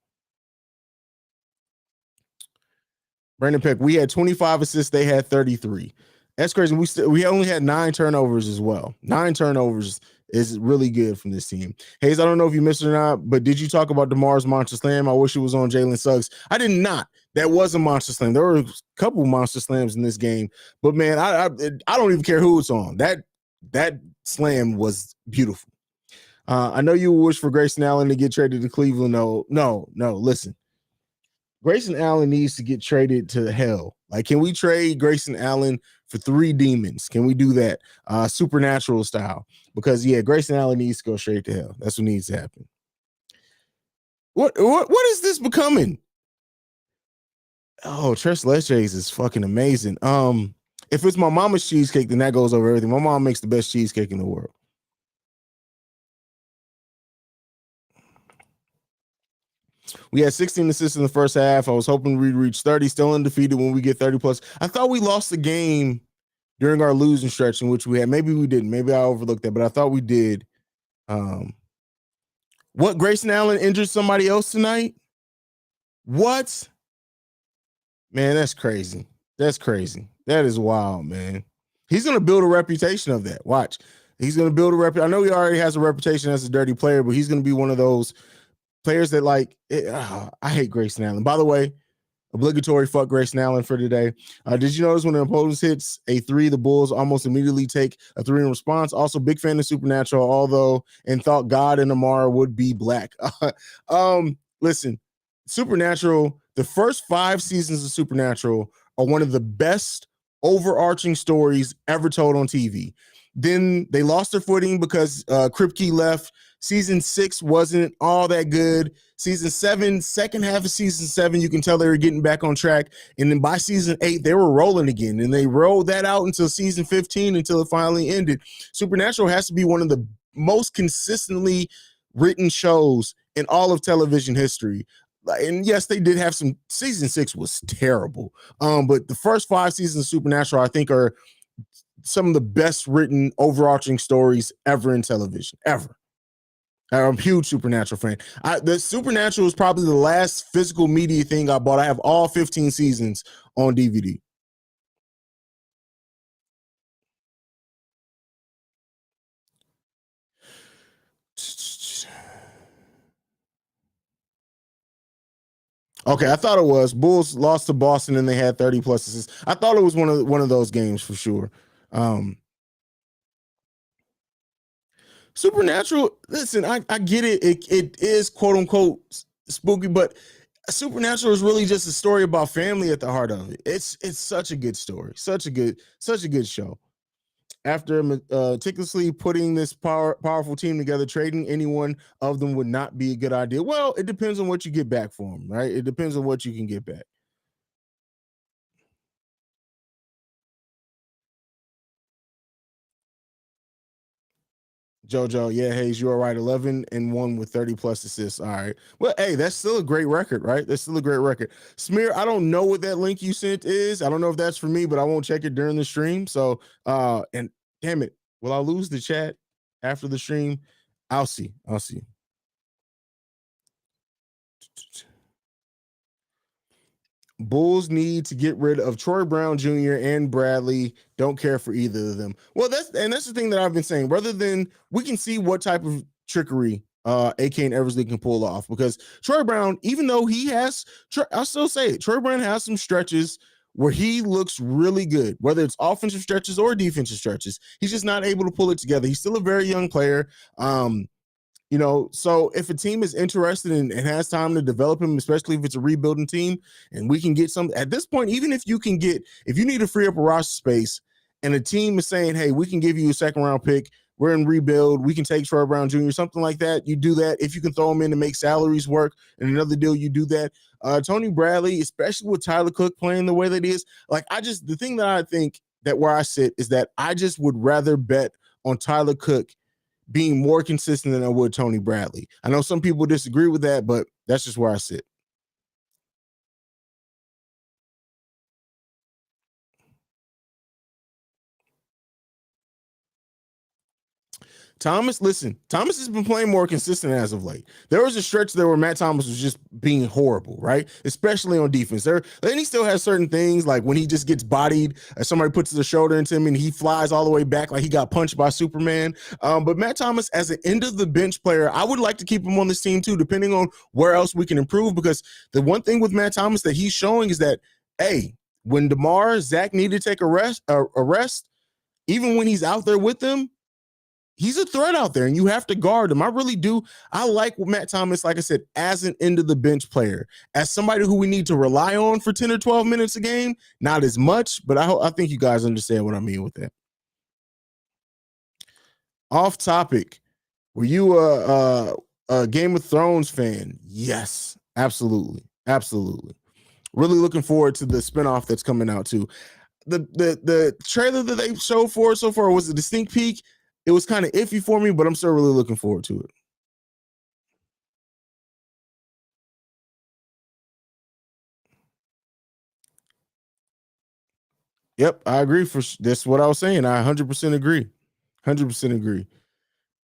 Brandon Peck, we had 25 assists, they had 33. That's crazy. We only had 9 turnovers as well. 9 turnovers is really good from this team. Haize, I don't know if you missed it or not, but did you talk about DeMar's Monster Slam? I wish it was on Jalen Suggs. I did not. That was a Monster Slam. There were a couple Monster Slams in this game, but man, I don't even care who it's on. That slam was beautiful. I know you wish for Grayson Allen to get traded to Cleveland. No. Listen, Grayson Allen needs to get traded to hell. Like, can we trade Grayson Allen for 3 demons? Can we do that? Supernatural style. Because, yeah, Grayson Allen needs to go straight to hell. That's what needs to happen. What is this becoming? Oh, Tres Leches is fucking amazing. If it's my mama's cheesecake, then that goes over everything. My mom makes the best cheesecake in the world. We had 16 assists in the first half. I was hoping we'd reach 30, still undefeated when we get 30 plus. I thought we lost the game during our losing stretch in which we had. Maybe we didn't. Maybe I overlooked that, but I thought we did. What, Grayson Allen injured somebody else tonight? What? Man, that's crazy. That's crazy. That is wild, man. He's going to build a reputation of that. Watch. He's going to build a reputation. I know he already has a reputation as a dirty player, but he's going to be one of those players that I hate Grayson Allen. By the way, obligatory fuck Grayson Allen for today. Did you notice when the opponent hits a three, the Bulls almost immediately take a three in response? Also, big fan of Supernatural, although and thought God and DeMar would be black. Listen, Supernatural, the first 5 seasons of Supernatural are one of the best overarching stories ever told on TV. Then they lost their footing because Kripke left. Season 6 wasn't all that good. Season 7, second half of season 7, you can tell they were getting back on track. And then by season 8, they were rolling again. And they rolled that out until season 15 until it finally ended. Supernatural has to be one of the most consistently written shows in all of television history. And yes, they did have some. Season 6 was terrible. But the first 5 seasons of Supernatural, I think, are some of the best written overarching stories ever in television, ever. I'm a huge Supernatural fan. The Supernatural is probably the last physical media thing I bought. I have all 15 seasons on DVD. Okay, I thought it was. Bulls lost to Boston and they had 30 plus assists. I thought it was one of those games for sure. Supernatural, listen, I get it. It is quote unquote spooky, but Supernatural is really just a story about family at the heart of it. It's such a good story, such a good show. After meticulously putting this powerful team together, trading any one of them would not be a good idea. Well, it depends on what you get back for them, right? It depends on what you can get back. JoJo, yeah, Haize, you are right. 11-1 with 30 plus assists. All right. Well, hey, that's still a great record, right? That's still a great record. Smear, I don't know what that link you sent is. I don't know if that's for me, but I won't check it during the stream. So, and damn it, will I lose the chat after the stream? I'll see. Bulls need to get rid of Troy Brown Jr. and Bradley. Don't care for either of them. Well, that's the thing that I've been saying. Rather than we can see what type of trickery AK and Eversley can pull off, because Troy Brown, even though he has, I'll still say it, Troy Brown has some stretches where he looks really good, whether it's offensive stretches or defensive stretches. He's just not able to pull it together. He's still a very young player. So if a team is interested and has time to develop him, especially if it's a rebuilding team, and we can get some at this point, even if you need to free up a roster space and a team is saying, hey, we can give you a second round pick, we're in rebuild, we can take Troy Brown Jr., something like that, you do that. If you can throw him in to make salaries work and another deal, you do that. Tony Bradley, especially with Tyler Cook playing the way that he is, the thing that I think that where I sit is that I just would rather bet on Tyler Cook being more consistent than I would Tony Bradley. I know some people disagree with that, but that's just where I sit. Thomas has been playing more consistent as of late. There was a stretch there where Matt Thomas was just being horrible, right? Especially on defense. Then he still has certain things, like when he just gets bodied, somebody puts their shoulder into him and he flies all the way back like he got punched by Superman. But Matt Thomas, as an end of the bench player, I would like to keep him on this team too, depending on where else we can improve, because the one thing with Matt Thomas that he's showing is that, hey, when DeMar, Zach need to take a rest, even when he's out there with them, he's a threat out there and you have to guard him. I really do. I like Matt Thomas, like I said, as an end of the bench player, as somebody who we need to rely on for 10 or 12 minutes a game. Not as much, but I think you guys understand what I mean with that. Off topic. Were you a Game of Thrones fan? Yes, absolutely. Absolutely. Really looking forward to the spinoff that's coming out too. The trailer that they showed for so far was a distinct peek. It was kind of iffy for me, but I'm still really looking forward to it. Yep, I agree. That's what I was saying. I 100% agree. 100% agree.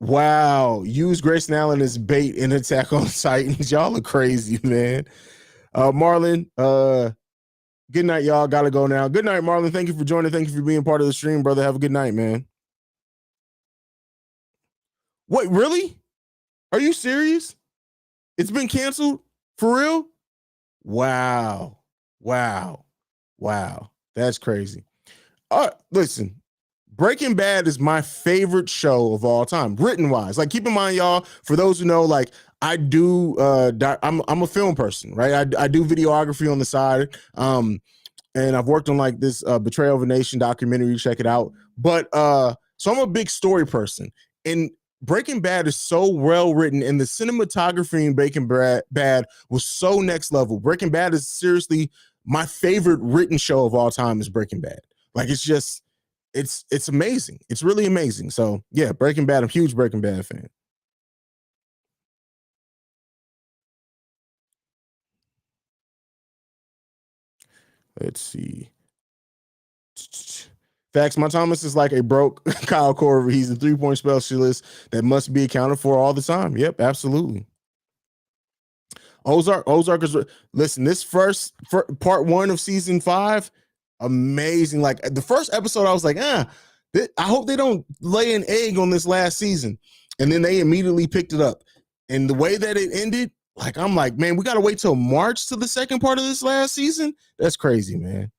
Wow, use Grayson Allen as bait in Attack on Titans. Y'all are crazy, man. Marlon, Good night, y'all. Gotta go now. Good night, Marlon. Thank you for joining. Thank you for being part of the stream, brother. Have a good night, man. Wait, really? Are you serious? It's been canceled? For real? Wow. That's crazy. Listen, Breaking Bad is my favorite show of all time, written wise. Like, keep in mind, y'all, for those who know, like, I do, I'm a film person, right? I do videography on the side. And I've worked on like this Betrayal of a Nation documentary. Check it out. But so I'm a big story person, and Breaking Bad is so well written, and the cinematography in Breaking Bad was so next level. Breaking Bad is seriously my favorite written show of all time. Is Breaking Bad. Like, it's just, it's amazing. It's really amazing. So yeah, Breaking Bad. I'm a huge Breaking Bad fan. Let's see. Facts. My Thomas is like a broke Kyle Korver. He's a 3-point specialist that must be accounted for all the time. Yep, absolutely. Ozark is, listen, this first part 1 of season 5, amazing. Like, the first episode, I was like, I hope they don't lay an egg on this last season. And then they immediately picked it up. And the way that it ended, like, I'm like, man, we got to wait till March to the second part of this last season. That's crazy, man.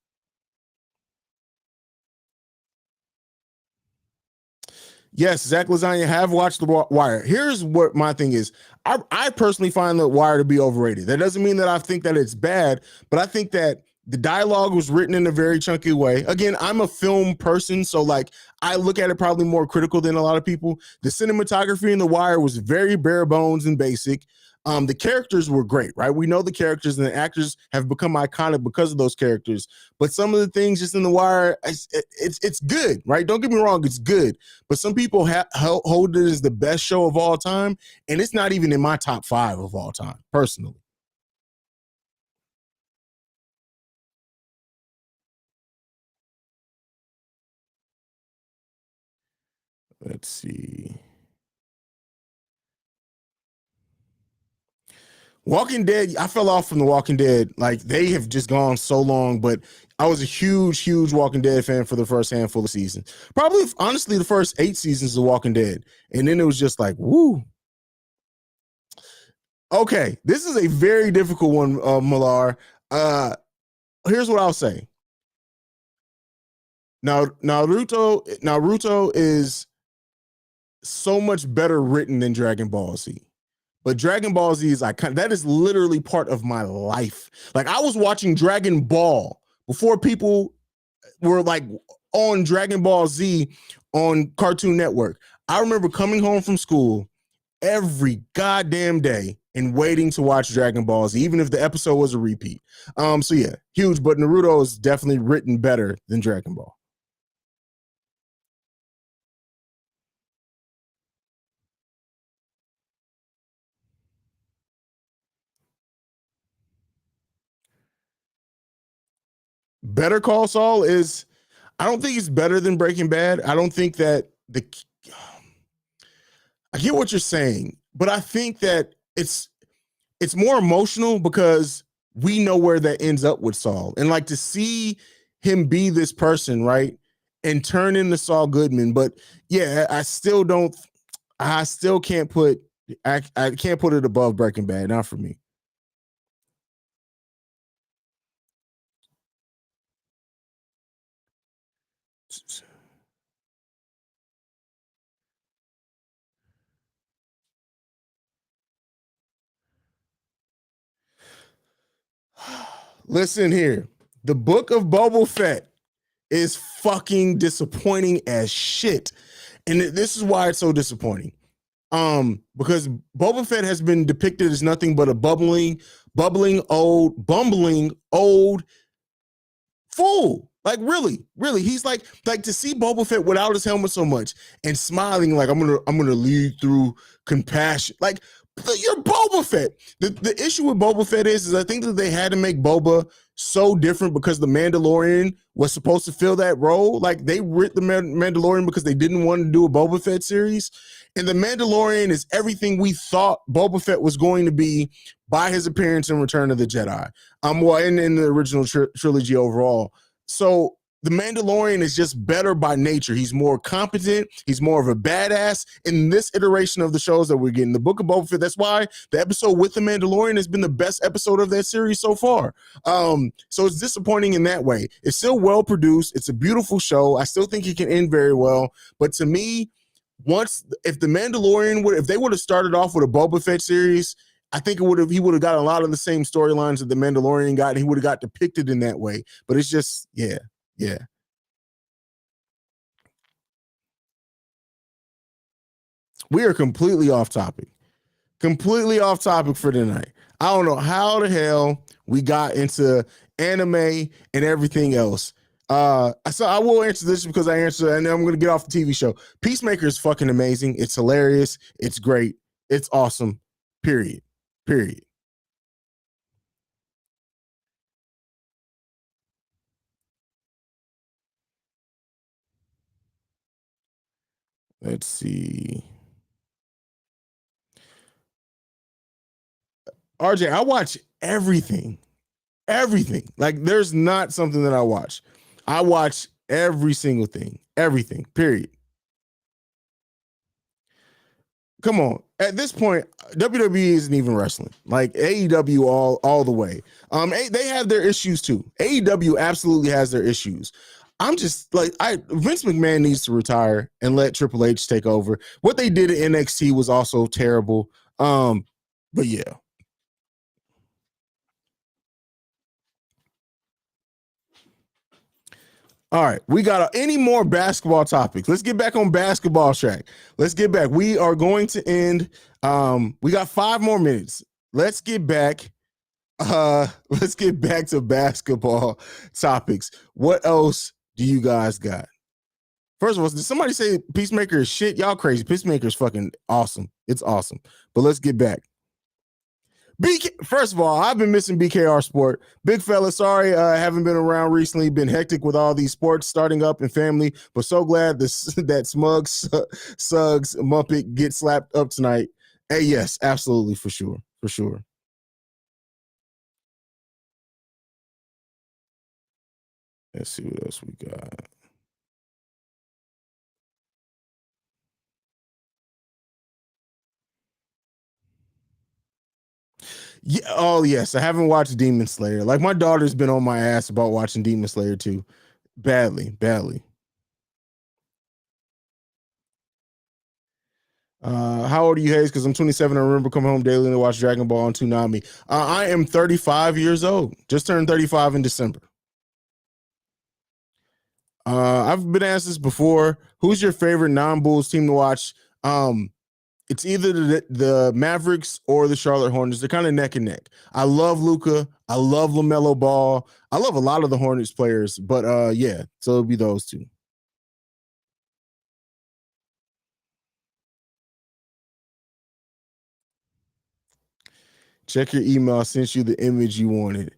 Yes, Zach Lasagna have watched The Wire. Here's what my thing is. I personally find The Wire to be overrated. That doesn't mean that I think that it's bad, but I think that the dialogue was written in a very chunky way. Again, I'm a film person, so like I look at it probably more critical than a lot of people. The cinematography in The Wire was very bare bones and basic. The characters were great, right? We know the characters, and the actors have become iconic because of those characters. But some of the things just in The Wire, it's good, right? Don't get me wrong, it's good. But some people hold it as the best show of all time, and it's not even in my top 5 of all time, personally. Let's see. Walking Dead, I fell off from The Walking Dead. Like, they have just gone so long, but I was a huge Walking Dead fan for the first handful of seasons. Probably, honestly, the first 8 seasons of Walking Dead. And then it was just like, woo. Okay, this is a very difficult one, Millar. Here's what I'll say. Now, Naruto is so much better written than Dragon Ball Z. But Dragon Ball Z is that is literally part of my life. Like, I was watching Dragon Ball before people were like on Dragon Ball Z on Cartoon Network. I remember coming home from school every goddamn day and waiting to watch Dragon Ball Z, even if the episode was a repeat. So yeah, huge, but Naruto is definitely written better than Dragon Ball. Better Call Saul is, I don't think it's better than Breaking Bad. I don't think that I get what you're saying, but I think that it's more emotional because we know where that ends up with Saul. And like, to see him be this person, right? And turn into Saul Goodman. But yeah, I still can't put it above Breaking Bad, not for me. Listen here. The book of Boba Fett is fucking disappointing as shit. And this is why it's so disappointing. Because Boba Fett has been depicted as nothing but a bumbling old fool. Like, really, he's like to see Boba Fett without his helmet so much and smiling like I'm gonna lead through compassion. Like, you're Boba Fett. The issue with Boba Fett is I think that they had to make Boba so different because the Mandalorian was supposed to fill that role. Like they ripped the Mandalorian because they didn't want to do a Boba Fett series. And the Mandalorian is everything we thought Boba Fett was going to be by his appearance in Return of the Jedi. Well, in the original trilogy overall. So the Mandalorian is just better by nature. He's more competent. He's more of a badass. In this iteration of the shows that we're getting, the Book of Boba Fett, that's why the episode with the Mandalorian has been the best episode of that series so far. So it's disappointing in that way. It's still well produced. It's a beautiful show. I still think it can end very well. But to me, if the Mandalorian if they would have started off with a Boba Fett series, I think he would have got a lot of the same storylines that the Mandalorian got, and he would have got depicted in that way. But it's just, yeah. We are completely off topic for tonight. I don't know how the hell we got into anime and everything else. So I will answer this because I answered, and then I'm going to get off the TV show. Peacemaker is fucking amazing. It's hilarious. It's great. It's awesome. Period. Let's see. RJ, I watch everything. Like there's not something that I watch. I watch every single thing. Everything. Period. Come on. At this point, WWE isn't even wrestling. Like AEW all the way. They have their issues too. AEW absolutely has their issues. I'm just like Vince McMahon needs to retire and let Triple H take over. What they did at NXT was also terrible. But yeah. All right, we got any more basketball topics? Let's get back on basketball track. Let's get back. We are going to end. We got 5 more minutes. Let's get back. Let's get back to basketball topics. What else do you guys got? First of all, did somebody say Peacemaker is shit? Y'all crazy. Peacemaker is fucking awesome. It's awesome. But let's get back. First of all, I've been missing BKR Sport. Big fella, sorry I haven't been around recently. Been hectic with all these sports starting up and family, but so glad that Suggs Muppet get slapped up tonight. Hey, yes, absolutely, for sure. Let's see what else we got. Yeah. Oh, yes. I haven't watched Demon Slayer. Like my daughter's been on my ass about watching Demon Slayer too. Badly. How old are you, Haize? Because I'm 27. I remember coming home daily to watch Dragon Ball on Toonami. I am 35 years old. Just turned 35 in December. I've been asked this before. Who's your favorite non-Bulls team to watch? It's either the Mavericks or the Charlotte Hornets. They're kind of neck and neck. I love Luka. I love LaMelo Ball. I love a lot of the Hornets players, but yeah, so it'll be those two. Check your email. I sent you the image you wanted.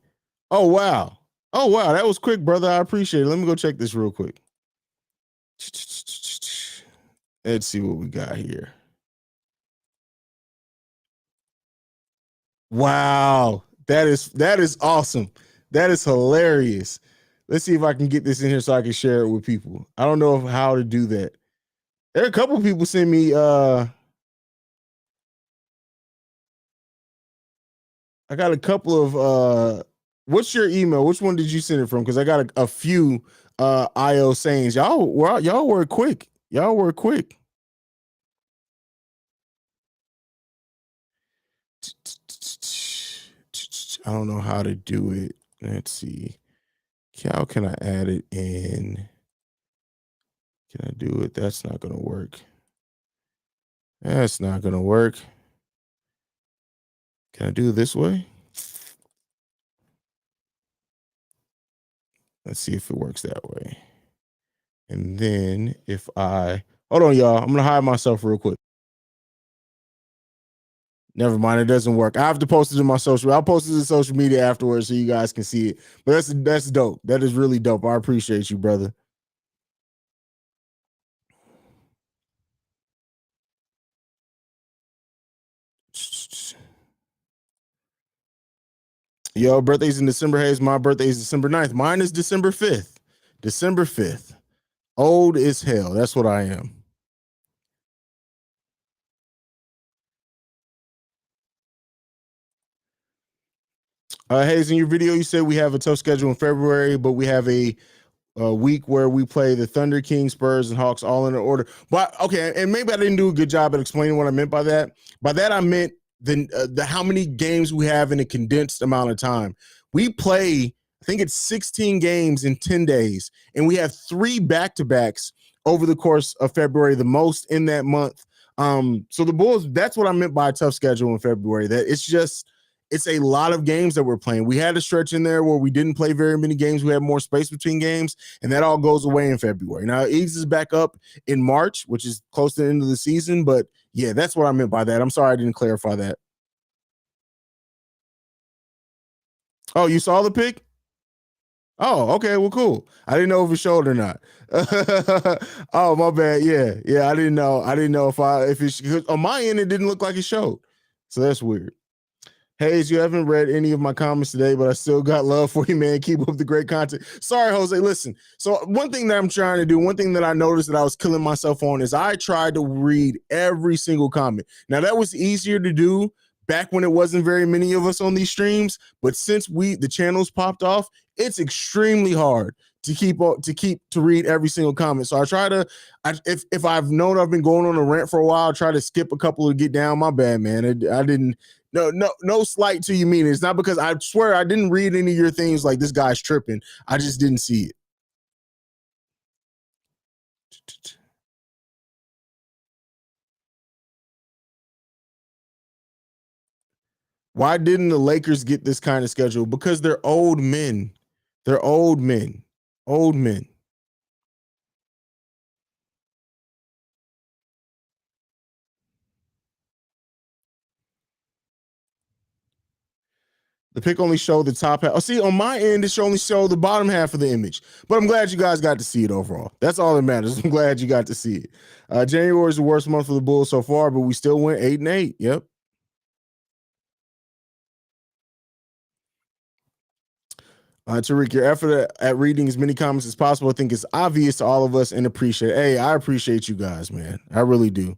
Oh wow. That was quick, brother. I appreciate it. Let me go check this real quick. Let's see what we got here. Wow. That is awesome. That is hilarious. Let's see if I can get this in here so I can share it with people. I don't know how to do that. There are a couple people send me I got a couple of what's your email? Which one did you send it from? Because I got a few Ayo sayings. Y'all were quick. I don't know how to do it. Let's see. How can I add it in? Can I do it? That's not gonna work. Can I do it this way? Let's see if it works that way. And then if I hold on, y'all, I'm gonna hide myself real quick. Never mind, it doesn't work. I have to post it in my social. I'll post it in social media afterwards so you guys can see it. But that's dope. That is really dope. I appreciate you, brother. Yo, birthday's in December. Haize, my birthday is December 9th. Mine is December 5th. December 5th. Old as hell. That's what I am. Haize, in your video, you said we have a tough schedule in February, but we have a week where we play the Thunder, Kings, Spurs, and Hawks all in order. But okay, and maybe I didn't do a good job at explaining what I meant by that. By that I meant the how many games we have in a condensed amount of time. We play, I think it's 16 games in 10 days, and we have 3 back-to-backs over the course of February, the most in that month. So the Bulls, that's what I meant by a tough schedule in February. That it's a lot of games that we're playing. We had a stretch in there where we didn't play very many games. We had more space between games, and that all goes away in February. Now, Eaves is back up in March, which is close to the end of the season, but yeah, that's what I meant by that. I'm sorry I didn't clarify that. Oh, you saw the pic? Oh, okay. Well, cool. I didn't know if it showed or not. Oh, my bad. Yeah. I didn't know. I didn't know if it on my end it didn't look like it showed. So that's weird. Haize, you haven't read any of my comments today, but I still got love for you, man. Keep up the great content. Sorry, Jose. Listen. So one thing that I'm trying to do, one thing that I noticed that I was killing myself on is I tried to read every single comment. Now that was easier to do back when it wasn't very many of us on these streams, but since the channels popped off, it's extremely hard to read every single comment. So I try to, if I've known I've been going on a rant for a while, I try to skip a couple to get down. My bad, man. I didn't. No slight to you mean. It's not because I swear I didn't read any of your things like this guy's tripping. I just didn't see it. Why didn't the Lakers get this kind of schedule? Because they're old men. They're old men. Old men. The pic only showed the top half. Oh, see, on my end, it only showed the bottom half of the image. But I'm glad you guys got to see it overall. That's all that matters. I'm glad you got to see it. January is the worst month for the Bulls so far, but we still went 8-8. Yep. Tariq, your effort at reading as many comments as possible, I think it's obvious to all of us and appreciate it. Hey, I appreciate you guys, man. I really do.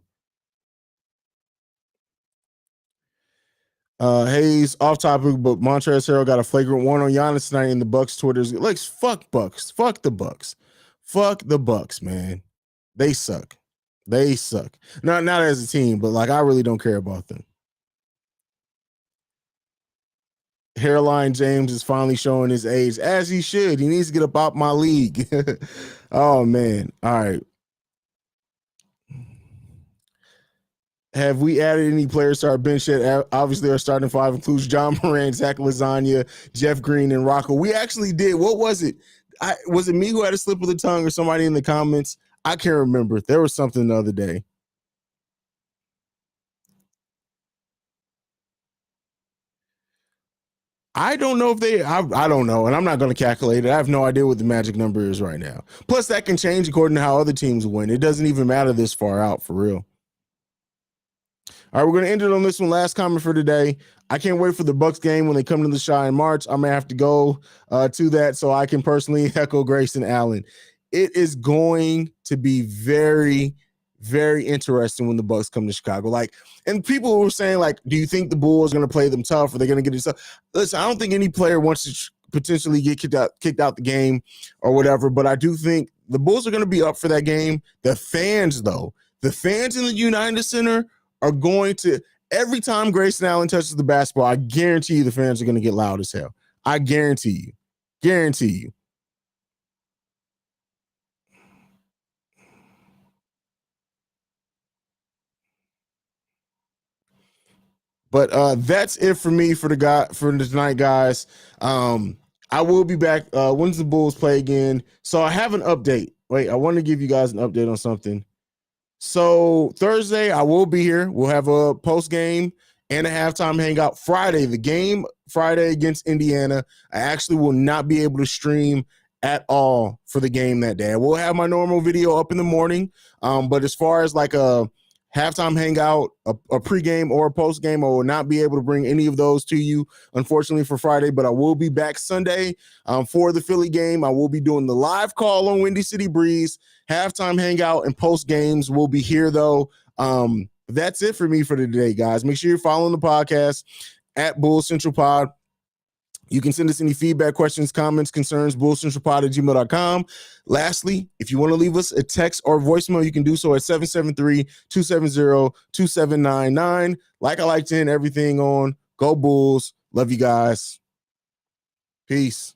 Haize, off topic, but Montrezl Harrell got a flagrant one on Giannis tonight in the Bucks Twitter's. Like, fuck Bucks. Fuck the Bucks. Fuck the Bucks, man. They suck. They suck. Not as a team, but like I really don't care about them. Hairline James is finally showing his age, as he should. He needs to get up out my league. Oh man. All right. Have we added any players to our bench yet? Obviously, our starting 5 includes John Moran, Zach Lasagna, Jeff Green, and Rocco. We actually did. What was it? Was it me who had a slip of the tongue or somebody in the comments? I can't remember. There was something the other day. I don't know if I don't know, and I'm not going to calculate it. I have no idea what the magic number is right now. Plus, that can change according to how other teams win. It doesn't even matter this far out, for real. All right, we're going to end it on this one. Last comment for today. I can't wait for the Bucks game when they come to the Shy in March. I'm going to have to go to that so I can personally echo Grayson Allen. It is going to be very, very interesting when the Bucks come to Chicago. Like, and people were saying, like, do you think the Bulls are going to play them tough? Or they're going to get it tough? Listen, I don't think any player wants to potentially get kicked out the game or whatever, but I do think the Bulls are going to be up for that game. The fans, though, the fans in the United Center are going to, every time Grayson Allen touches the basketball, I guarantee you the fans are going to get loud as hell. I guarantee you. Guarantee you. But that's it for me for tonight, guys. I will be back. When's the Bulls play again? So I have an update. Wait, I want to give you guys an update on something. So Thursday, I will be here. We'll have a post game and a halftime hangout Friday. The game Friday against Indiana, I actually will not be able to stream at all for the game that day. I will have my normal video up in the morning, but as far as like a halftime hangout, a pregame or a postgame, I will not be able to bring any of those to you, unfortunately, for Friday, but I will be back Sunday for the Philly game. I will be doing the live call on Windy City Breeze. Halftime hangout and post games will be here, though. That's it for me for today, guys. Make sure you're following the podcast at Bull Central Pod. You can send us any feedback, questions, comments, concerns, bullcentralpod@gmail.com. Lastly, if you want to leave us a text or voicemail, you can do so at 773-270-2799. Like I like to end everything on, go Bulls. Love you guys. Peace.